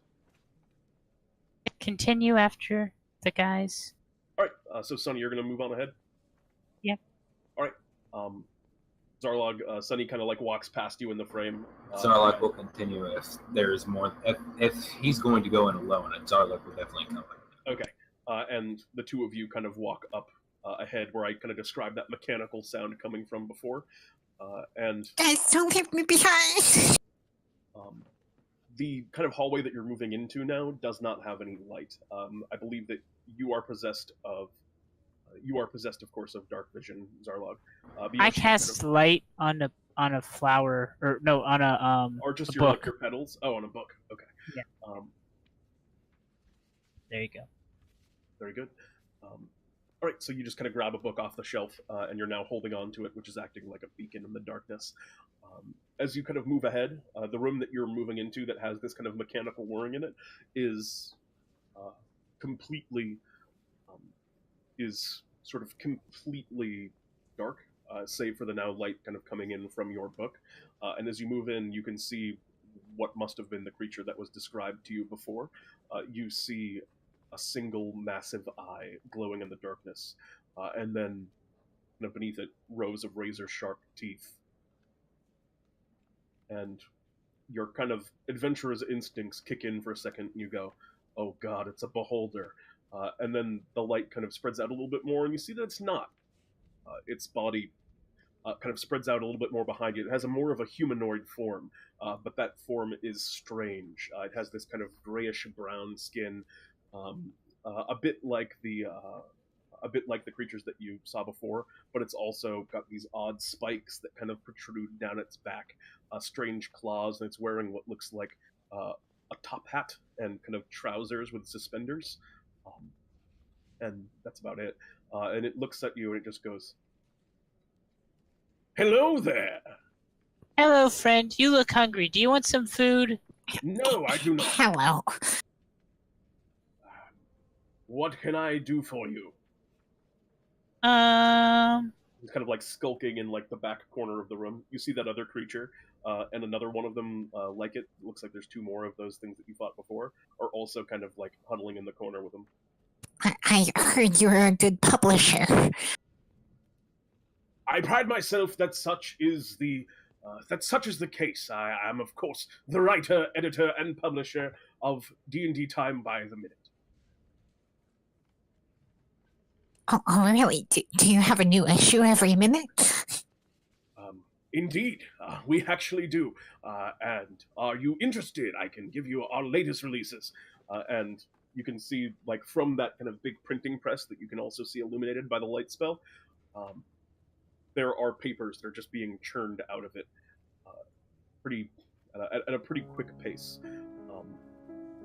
Continue after the guys. All right. So Sonny, you're gonna move on ahead. Yep. All right. Zarlog, Sonny kind of like walks past you in the frame. Zarlog will continue if there's more. If he's going to go in alone, and Zarlog will definitely come with him. Okay. And the two of you kind of walk up ahead where I kind of described that mechanical sound coming from before. And Guys, don't leave me behind. the kind of hallway that you're moving into now does not have any light. I believe that you are possessed of, of course, of dark vision, Zarlog. I cast light on a flower, or no, on a or just a your, book. like, your petals. Oh, on a book. Okay. Yeah. There you go. Very good. All right, so you just kind of grab a book off the shelf, and you're now holding on to it, which is acting like a beacon in the darkness. As you kind of move ahead, the room that you're moving into that has this kind of mechanical whirring in it is completely dark, save for the now light kind of coming in from your book. And as you move in, you can see what must have been the creature that was described to you before. You see a single massive eye glowing in the darkness, and then beneath it, rows of razor-sharp teeth. And your kind of adventurer's instincts kick in for a second, and you go, oh god, it's a beholder. And then the light kind of spreads out a little bit more, and you see that it's not. Its body kind of spreads out a little bit more behind you. It has more of a humanoid form, but that form is strange. It has this kind of grayish-brown skin, a bit like the creatures that you saw before, but it's also got these odd spikes that kind of protrude down its back, strange claws, and it's wearing what looks like a top hat and kind of trousers with suspenders, and that's about it. And it looks at you and it just goes, "Hello there." Hello, friend. You look hungry. Do you want some food? No, I do not. Hello. What can I do for you? He's kind of like skulking in like the back corner of the room. You see that other creature, and another one of them like it. Looks like there's two more of those things that you fought before, are also kind of like huddling in the corner with him. I heard you were a good publisher. I pride myself that such is the case. I am, of course, the writer, editor, and publisher of DnDTime by the minute. Oh really? Do you have a new issue every minute? Indeed, we actually do. And are you interested? I can give you our latest releases. And you can see, like, from that kind of big printing press that you can also see illuminated by the light spell, there are papers that are just being churned out of it at a pretty quick pace.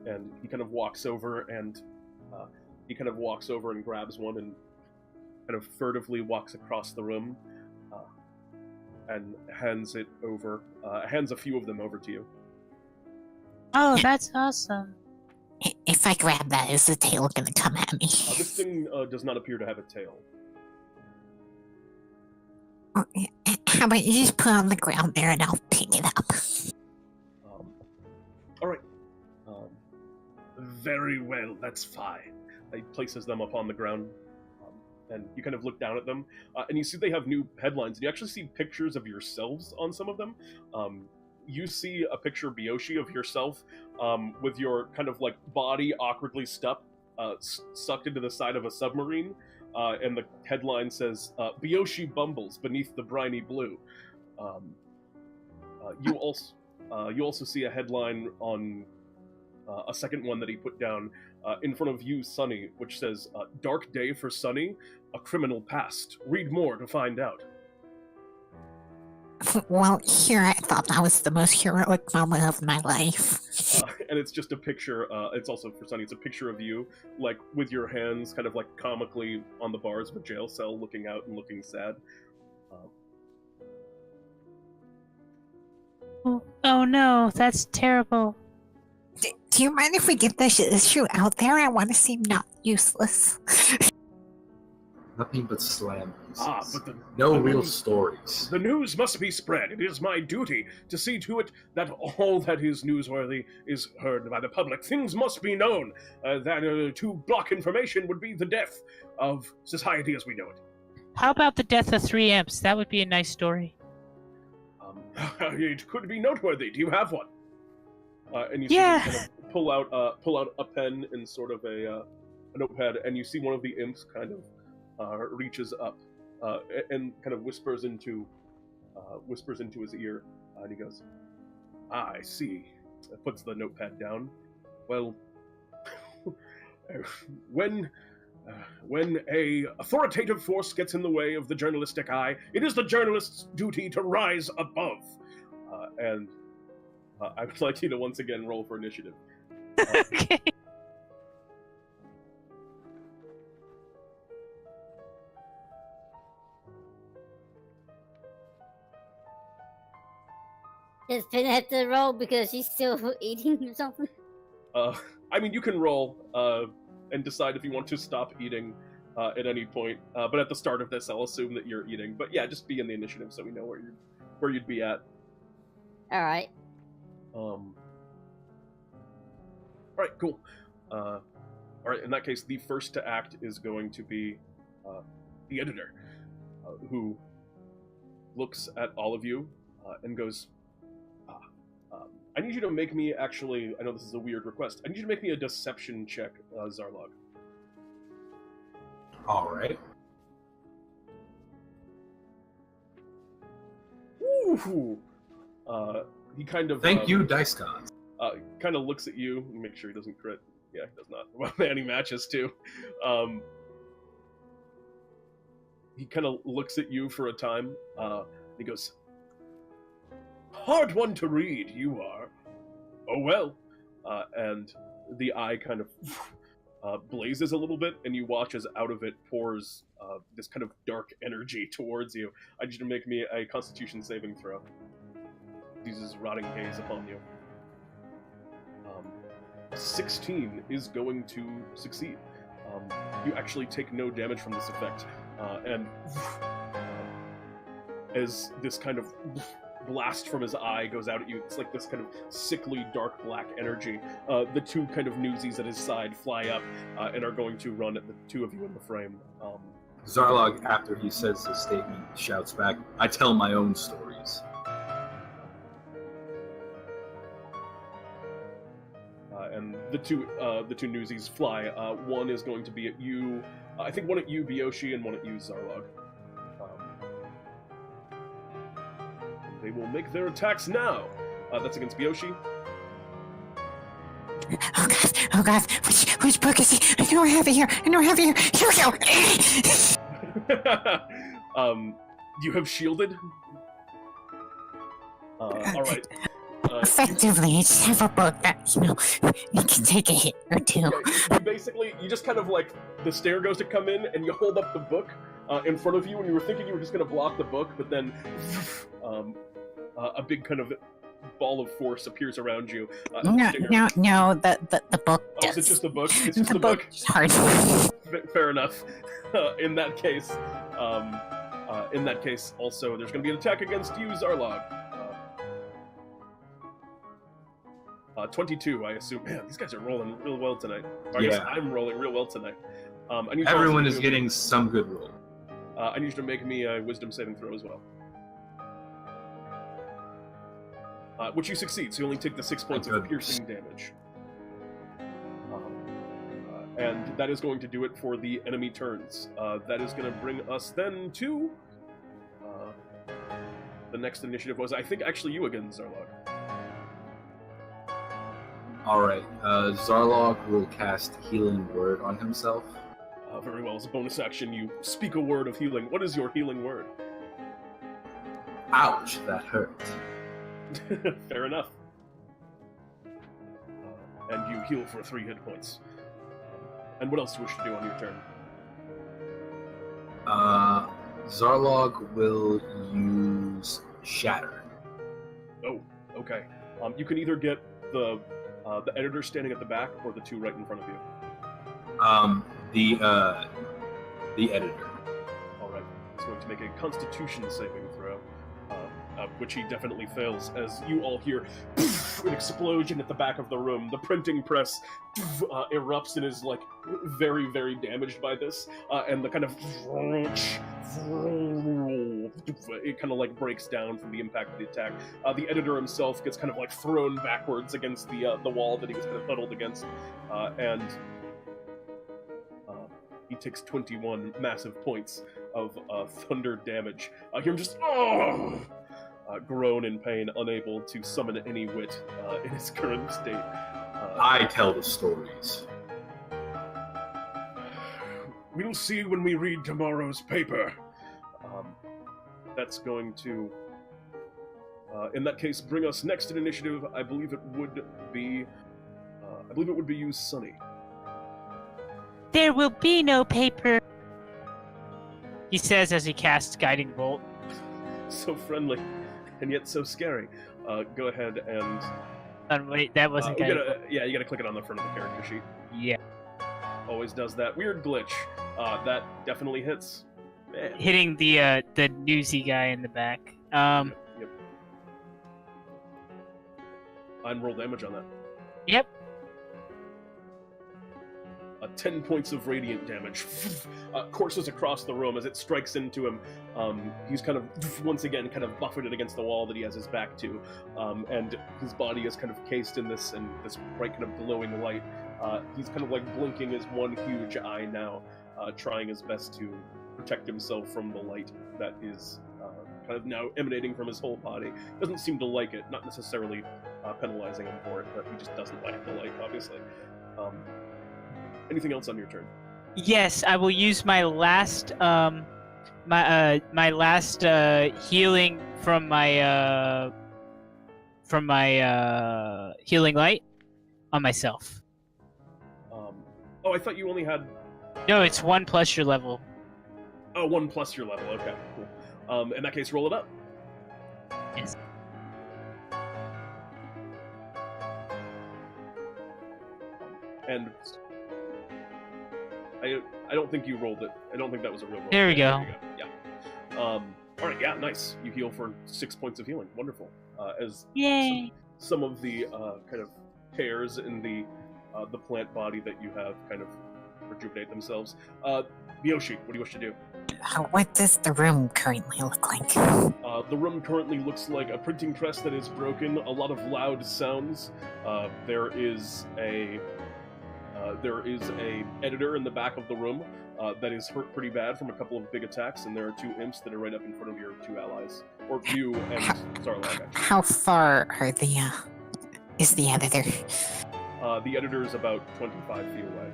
And he kind of walks over and grabs one and kind of furtively walks across the room and hands a few of them over to you. Oh, that's awesome. If I grab that, is the tail gonna come at me? This thing does not appear to have a tail. How about you just put it on the ground there and I'll pick it up? All right. Very well, that's fine. He places them up on the ground, and you kind of look down at them, and you see they have new headlines, and you actually see pictures of yourselves on some of them. You see a picture, Bioshi, of yourself with your kind of like body awkwardly sucked into the side of a submarine, and the headline says, Bioshi bumbles beneath the briny blue. You also see a headline on a second one that he put down in front of you, Sonny, which says, Dark Day for Sonny, a criminal past. Read more to find out. Well, here I thought that was the most heroic moment of my life. And it's just a picture, it's also for Sonny, it's a picture of you, like, with your hands kind of like comically on the bars of a jail cell, looking out and looking sad. Oh no, that's terrible. Do you mind if we get this issue out there? I want to seem not useless. Nothing but slam pieces. But no the real news- stories. The news must be spread. It is my duty to see to it that all that is newsworthy is heard by the public. Things must be known. To block information would be the death of society as we know it. How about the death of 3 imps? That would be a nice story. It could be noteworthy. Do you have one? And you see Yeah. them kind of pull out a pen and sort of a notepad, and you see one of the imps kind of reaches up and kind of whispers into his ear, and he goes, I see. Puts the notepad down. Well, when a authoritative force gets in the way of the journalistic eye, it is the journalist's duty to rise above. And I would like you to once again roll for initiative. Okay. Does Penneh have to roll because she's still eating or something? I mean, you can roll and decide if you want to stop eating at any point. But at the start of this, I'll assume that you're eating. But yeah, just be in the initiative so we know where you'd be at. All right. All right, cool. All right, in that case, the first to act is going to be the editor, who looks at all of you and goes, I need you to make me actually, I know this is a weird request, I need you to make me a deception check, Zarlog. All right. Ooh! He kind of... Thank you, Dice Gods. Kind of looks at you, and make sure he doesn't crit. Yeah, he does not. Well, man, he matches too. He kind of looks at you for a time. He goes, hard one to read, you are. Oh well. And the eye kind of blazes a little bit, and you watch as out of it pours this kind of dark energy towards you. I need you to make me a Constitution saving throw. Uses rotting haze upon you. 16 is going to succeed. You actually take no damage from this effect, and as this kind of blast from his eye goes out at you, it's like this kind of sickly dark black energy. The two kind of newsies at his side fly up and are going to run at the two of you in the frame. Zarlog, after he says his statement, shouts back, I tell my own stories. And the two newsies fly. One is going to be at you. I think one at you, Bioshi, and one at you, Zarlog. They will make their attacks now. That's against Bioshi. Oh god, which book is he? I know I have it here. Here we go. You have shielded. All right. Effectively, I just have a book that, you can take a hit or two. Okay, you just kind of like, the stair goes to come in, and you hold up the book in front of you, and you were thinking you were just going to block the book, but then a big kind of ball of force appears around you. No, the book does. Is it just the book? It's just the book. Hard. Fair enough. In that case, also, there's going to be an attack against you, Zarlog. 22, I assume. Man, these guys are rolling real well tonight. Or I guess I'm rolling real well tonight. Everyone is getting some good roll. I need you to make me a wisdom saving throw as well. Which you succeed, so you only take the 6 points of piercing damage. And that is going to do it for the enemy turns. That is going to bring us then to... the next initiative was, I think, actually you again, Zarlog. Alright, Zarlog will cast Healing Word on himself. Very well, as a bonus action, you speak a word of healing. What is your healing word? Ouch, that hurt. Fair enough. And you heal for 3 hit points. And what else do you wish to do on your turn? Zarlog will use Shatter. Oh, Okay. You can either get the editor standing at the back or the two right in front of you. The editor. All right. He's going to make a Constitution saving throw, which he definitely fails, as you all hear an explosion at the back of the room. The printing press erupts and is like very, very damaged by this, and the kind of it kind of like breaks down from the impact of the attack. The editor himself gets kind of like thrown backwards against the wall that he was kind of huddled against, and he takes 21 massive points of thunder damage. Hear him just groan in pain, unable to summon any wit in his current state. I tell the stories. We'll see when we read tomorrow's paper. That's going to, in that case, bring us next in initiative. I believe it would be you, Sunny. There will be no paper, he says as he casts Guiding Bolt. So friendly, and yet so scary. Go ahead and... wait, that wasn't Guiding Bolt. You gotta click it on the front of the character sheet. Yeah. Always does that. Weird glitch. That definitely hits. Man. Hitting the newsy guy in the back. Yep. And roll damage on that. Yep. 10 points of radiant damage courses across the room as it strikes into him. He's kind of, once again, kind of buffeted against the wall that he has his back to, and his body is kind of cased in this bright kind of glowing light. He's kind of like blinking his one huge eye now, trying his best to protect himself from the light that is kind of now emanating from his whole body. Doesn't seem to like it, not necessarily penalizing him for it, but he just doesn't like the light, obviously. Anything else on your turn? Yes, I will use my last my last healing from my healing light on myself. Oh, I thought you only had... No, it's 1 plus your level. Oh, 1 plus your level. Okay, cool. In that case, roll it up. Yes. And I don't think you rolled it. I don't think that was a real roll. There we go. Yeah. All right. Yeah. Nice. You heal for 6 points of healing. Wonderful. As Yay! some of the kind of hairs in the plant body that you have kind of rejuvenate themselves. Bioshi, what do you wish to do? What does the room currently look like? The room currently looks like a printing press that is broken. A lot of loud sounds. There is a editor in the back of the room that is hurt pretty bad from a couple of big attacks, and there are 2 imps that are right up in front of your 2 allies, or you and Zarlog. Actually. How far are is the editor? The editor is about 25 feet away.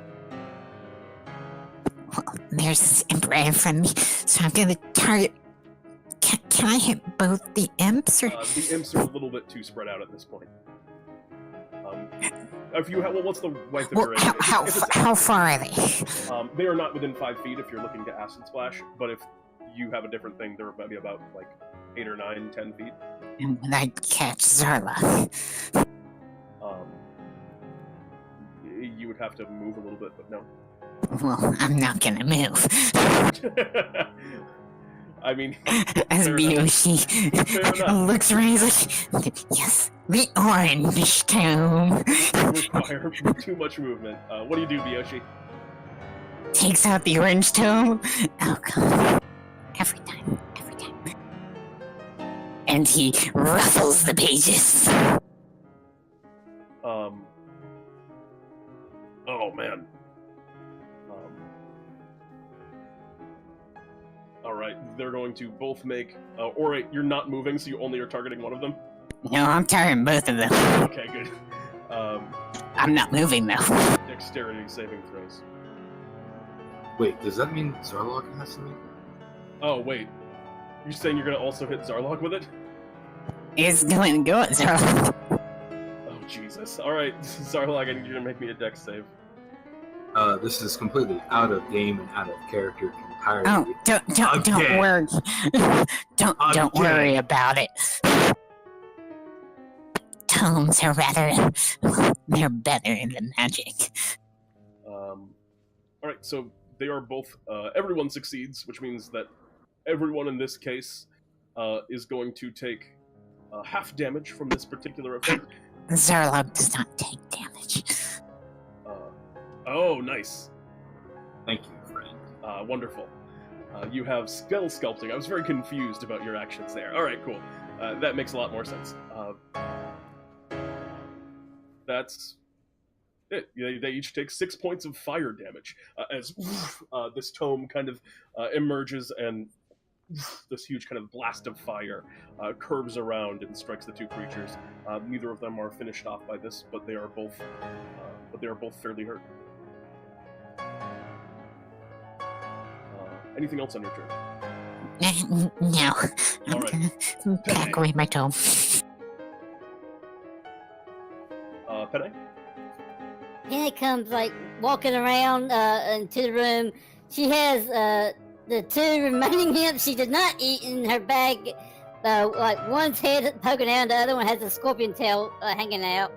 Well, there's this imp right in front of me, so I'm gonna target. Can I hit both the imps? Or... the imps are a little bit too spread out at this point. If you have, what's the length of your range? How far are they? They are not within 5 feet if you're looking to acid splash, but if you have a different thing, they're maybe about like 8 or 9, 10 feet. And when I catch Zarlog, you would have to move a little bit, but no. Well, I'm not gonna move. I mean, as Bioshi looks around, he's like, yes, the orange tome. Require too much movement. What do you do, Bioshi? Takes out the orange tome. Oh god. Every time. And he ruffles the pages. Oh man. Alright, they're going to both make... Alright, you're not moving, so you only are targeting one of them? No, I'm targeting both of them. Okay, good. I'm not moving, though. Dexterity saving throws. Wait, does that mean Zarlog has to make? Oh, wait. You're saying you're going to also hit Zarlog with it? It's going to go at Zarlog. Oh, Jesus. Alright, Zarlog, I need you to make me a dex save. This is completely out of game and out of character entirely. Oh, don't worry. Don't worry about it. tomes are rather, they're better than magic. Alright, so they are both, everyone succeeds, which means that everyone in this case is going to take half damage from this particular effect. Zarlog does not take damage. Oh, nice. Thank you, friend. Wonderful. You have spell sculpting. I was very confused about your actions there. Alright, cool. That makes a lot more sense. That's it. They each take 6 points of fire damage as this tome kind of emerges and this huge kind of blast of fire curves around and strikes the two creatures. Neither of them are finished off by this, but they are both fairly hurt. Anything else on your turn? No. I'm Alright. gonna pack away my tome. Penneh? Penneh comes like walking around into the room. She has the two remaining imps she did not eat in her bag. Like one's head poking out, the other one has a scorpion tail hanging out.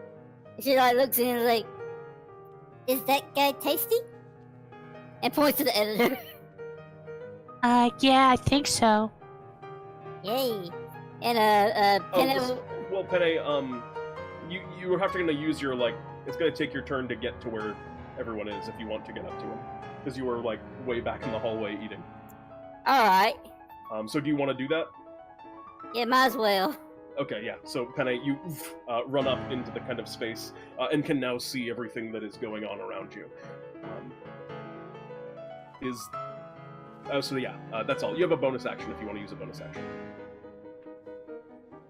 She like looks in and is like, "Is that guy tasty?" And points to the editor. Yeah, I think so. Yay! And Penneh. Well, Penneh, you are having to use your it's going to take your turn to get to where everyone is if you want to get up to him, because you were like way back in the hallway eating. All right. So do you want to do that? Yeah, might as well. Okay, yeah. So Penneh, you run up into the kind of space and can now see everything that is going on around you. That's all. You have a bonus action if you want to use a bonus action.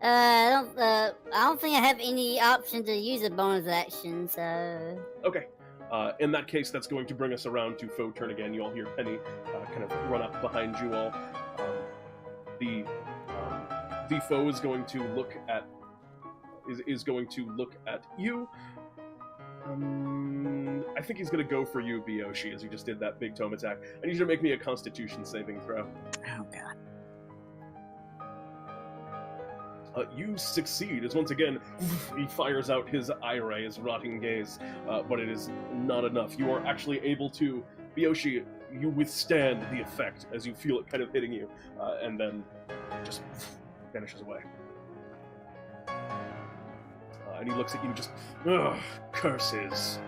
I don't think I have any option to use a bonus action, so... Okay. In that case, that's going to bring us around to foe turn again. You all hear Penneh kind of run up behind you all. The foe is going to look at you. I think he's going to go for you, Bioshi, as you just did that big tome attack. I need you to make me a Constitution saving throw. Oh god. You succeed, as once again, he fires out his eye-ray, his rotting gaze, but it is not enough. You are actually able to, Bioshi, you withstand the effect as you feel it kind of hitting you, and then it just vanishes away. And he looks at you and just, ugh, curses.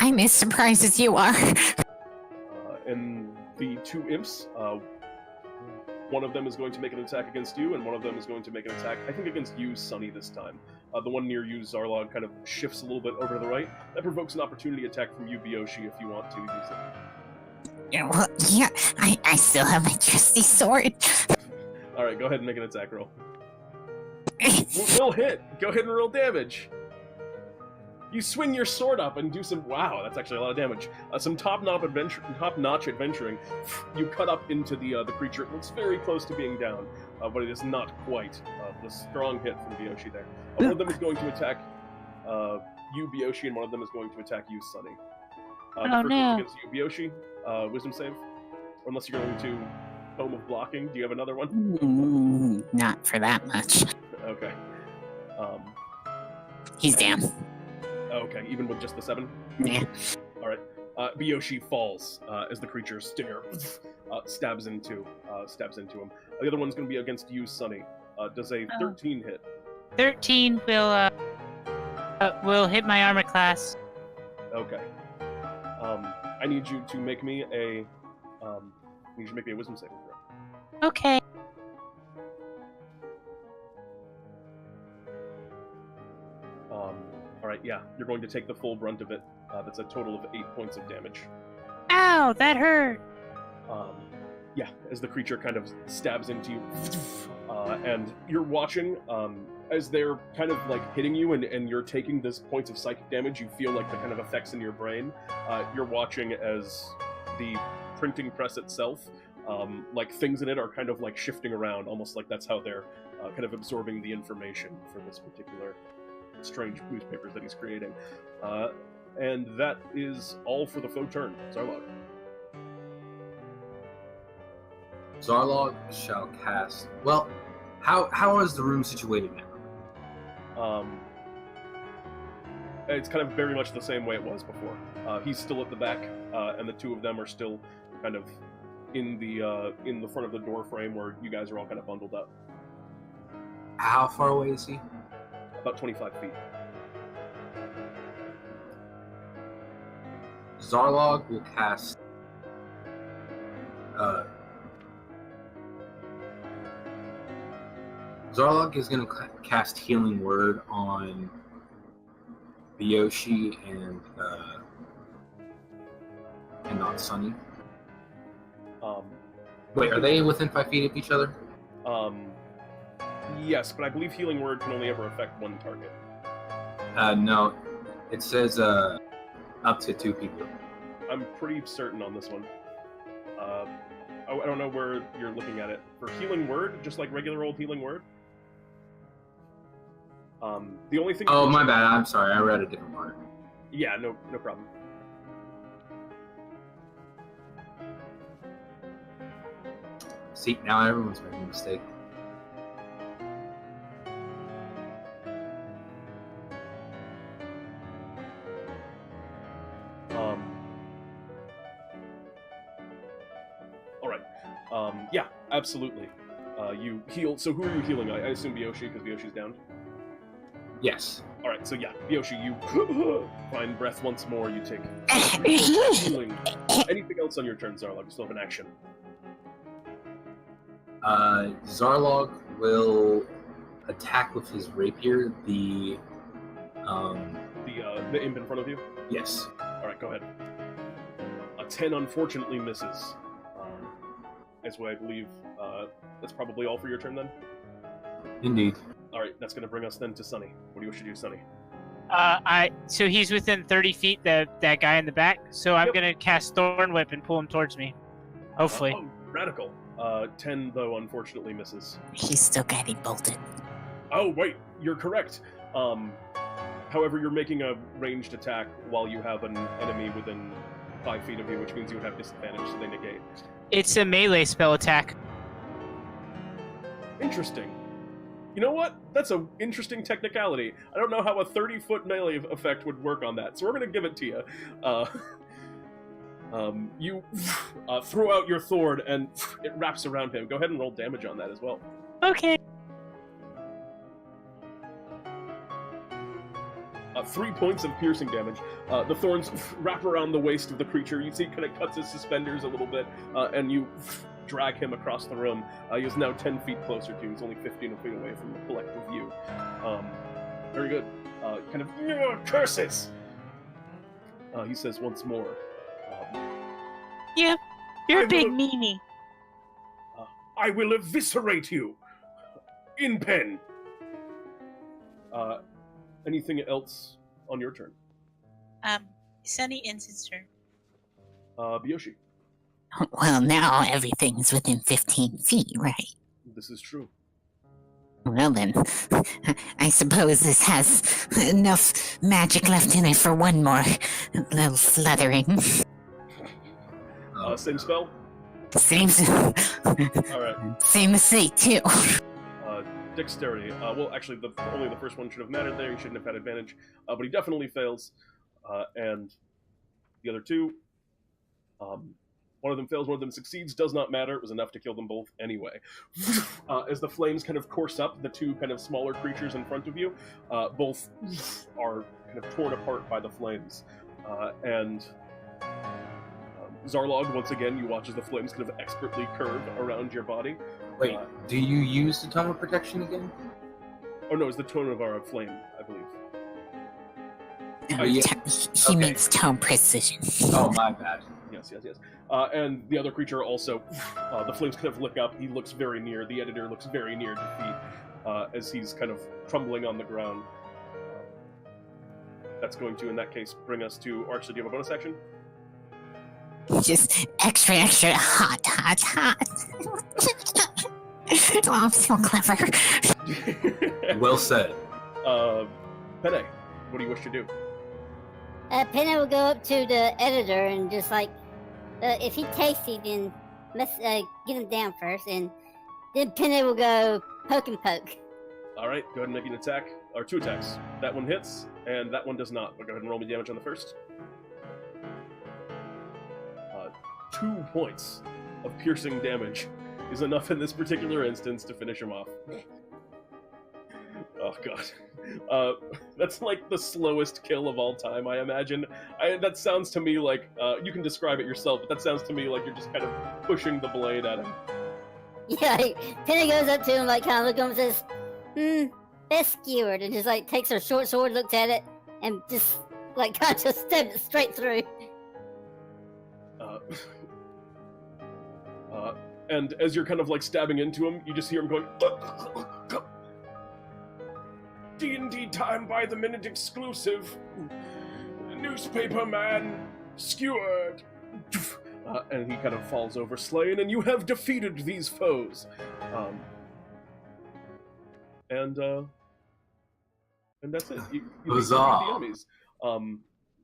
I'm as surprised as you are. And the two imps, one of them is going to make an attack against you, and one of them is going to make an attack, I think, against you, Sunny, this time. The one near you, Zarlog, kind of shifts a little bit over to the right. That provokes an opportunity attack from you, Bioshi, if you want to use it. Yeah, well, yeah, I still have my trusty sword. Alright, go ahead and make an attack roll. We'll hit! Go ahead and roll damage! You swing your sword up and do some... Wow, that's actually a lot of damage. Some top-notch adventuring. You cut up into the creature. It looks very close to being down, but it is not quite. The strong hit from Bioshi there. One of them is going to attack you, Bioshi, and one of them is going to attack you, Sunny. The first one's against you, Bioshi. Wisdom save. Or unless you're going to Tome of Blocking. Do you have another one? Not for that much. Okay. He's down. Okay, even with just the 7? Yeah. Alright. Bioshi falls as the creature stinger stabs into him. The other one's going to be against you, Sunny. Does a 13 hit? 13 will hit my armor class. Okay. I need you to make me a wisdom saving throw. Okay. Alright, yeah, you're going to take the full brunt of it. That's a total of 8 points of damage. Ow, that hurt! Yeah, as the creature kind of stabs into you. And you're watching, as they're kind of like hitting you and you're taking this points of psychic damage, you feel like the kind of effects in your brain. You're watching as the printing press itself, like things in it are kind of like shifting around, almost like that's how they're kind of absorbing the information for this particular strange newspapers that he's creating. And that is all for the foe turn. Zarlog. Zarlog shall cast... Well, how is the room situated now? it's kind of very much the same way it was before. He's still at the back, and the two of them are still kind of in the front of the door frame where you guys are all kind of bundled up. How far away is he? About 25 feet. Zarlog will cast. Zarlog is going to cast Healing Word on Bioshi and on Sunny. Wait, are they within 5 feet of each other? Yes, but I believe Healing Word can only ever affect one target. No. It says up to 2 people. I'm pretty certain on this one. I don't know where you're looking at it. For Healing Word, just like regular old Healing Word. The only thing... Oh, my bad. I'm sorry. I read a different part. Yeah, no problem. See, now everyone's making a mistake. Alright. Yeah, absolutely. You heal... So who are you healing? I assume Bioshi, because Bioshi's down. Yes. Alright, so yeah, Bioshi, you find breath once more, you take healing. Anything else on your turn, Zarlog? You still have an action. Zarlog will attack with his rapier the imp in front of you? Yes. Alright, go ahead. A 10 unfortunately misses. As what I believe, that's probably all for your turn then? Indeed. Alright, that's gonna bring us then to Sunny. What do you wish to do, Sunny? So he's within 30 feet, that guy in the back, so I'm Yep. gonna cast Thorn Whip and pull him towards me. Hopefully. Radical. 10, though, unfortunately misses. He's still getting bolted. Oh, wait, you're correct. However, you're making a ranged attack while you have an enemy within 5 feet of you, which means you would have disadvantage, so they negate. It's a melee spell attack. Interesting. You know what? That's an interesting technicality. I don't know how a 30-foot melee effect would work on that, so we're going to give it to you. You throw out your thorn, and it wraps around him. Go ahead and roll damage on that as well. Okay. 3 points of piercing damage. The thorns wrap around the waist of the creature. You see it kind of cuts his suspenders a little bit, and you drag him across the room. He is now 10 feet closer to you. He's only 15 feet away from the collective view. Very good. Kind of, curses! He says once more. Yeah, you're I a big will- meanie. I will eviscerate you! In pen! Anything else on your turn? Sunny ends his turn. Bioshi. Well, now everything's within 15 feet, right? This is true. Well then, I suppose this has enough magic left in it for one more little fluttering. Same spell? Same, Alright. same mistake too. Dexterity. Well, actually, only the first one should have mattered there. He shouldn't have had advantage. But he definitely fails. And the other two, one of them fails, one of them succeeds. Does not matter. It was enough to kill them both anyway. As the flames kind of course up, the two kind of smaller creatures in front of you, both are kind of torn apart by the flames. And Zarlog, once again, you watch as the flames kind of expertly curve around your body. Wait, do you use the Tome of Protection again? Oh no, it's the tone of our flame, I believe. yeah. He Okay. means tone precision. Oh, my bad. Yes. And the other creature also, the flames kind of lick up. He looks very near. The editor looks very near defeat as he's kind of crumbling on the ground. That's going to, in that case, bring us to Arch. Do you have a bonus action? Just extra hot. Oh, I'm so clever. Well said. Penneh, what do you wish to do? Penneh will go up to the editor and just like, if he tastes it, then get him down first, and then Penneh will go poke and poke. All right, go ahead and make an attack, or 2 attacks. That one hits. And that one does not. But go ahead and roll me damage on the first. 2 points of piercing damage is enough in this particular instance to finish him off. Oh god. That's like the slowest kill of all time, I imagine. That sounds to me like, you can describe it yourself, but that sounds to me like you're just kind of pushing the blade at him. Yeah, Penneh goes up to him, like, kind of looks at him and says, best skewered, and just, like, takes her short sword, looks at it, and just, like, kind of just stabs it straight through. And as you're kind of, like, stabbing into him, you just hear him going, DnDTime by the minute exclusive. Newspaper man, skewered. And he kind of falls over slain, and you have defeated these foes. And that's it. You defeated the enemies.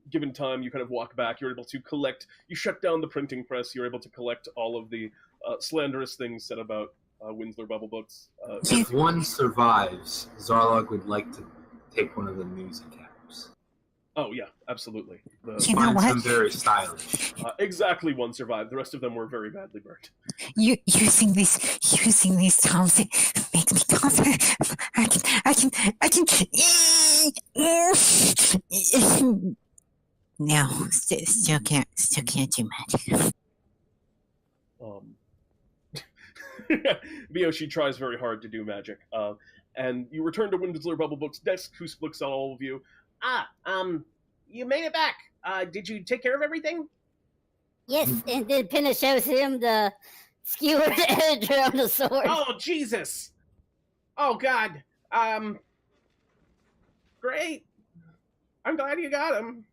Given time, you kind of walk back. You're able to collect. You shut down the printing press. You're able to collect all of the slanderous things said about Winzler Bubblebooks. If one survives, Zarlog would like to take one of the music caps. Oh yeah, absolutely. You know what? Them very stylish. Exactly, one survived. The rest of them were very badly burnt. Using these tomes, it makes me tougher. I can. No, still can't do magic. Bioshi tries very hard to do magic. And you return to Winzler Bubblebooks' desk, who looks at all of you. You made it back. Did you take care of everything? Yes, and then Penneh shows him the skewered edge on the sword. Oh, Jesus! Oh, God. Great. I'm glad you got him.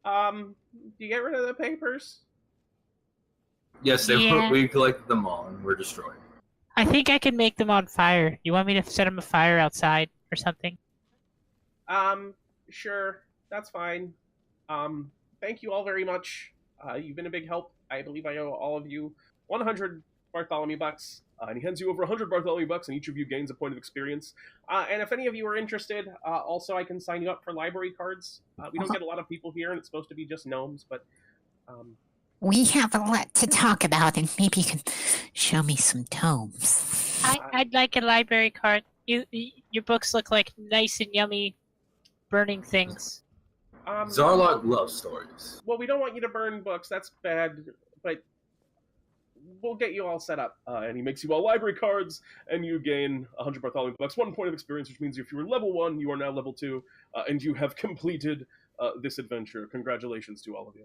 Do you get rid of the papers? Yes, we collected them all and were destroyed. I think I can make them on fire. You want me to set them afire outside or something? Sure. That's fine. Thank you all very much. You've been a big help. I believe I owe all of you 100 Bartholomew bucks. And he hands you over 100 Bartholomew bucks, and each of you gains a point of experience. And if any of you are interested, also I can sign you up for library cards. We don't get a lot of people here, and it's supposed to be just gnomes, but... We have a lot to talk about, and maybe you can show me some tomes. I'd like a library card. Your books look like nice and yummy burning things. Zarlog loves stories. Well, we don't want you to burn books. That's bad, but we'll get you all set up. And he makes you all library cards, and you gain 100 Bartholomew bucks, 1 point of experience, which means if you were level 1, you are now level 2, and you have completed this adventure. Congratulations to all of you.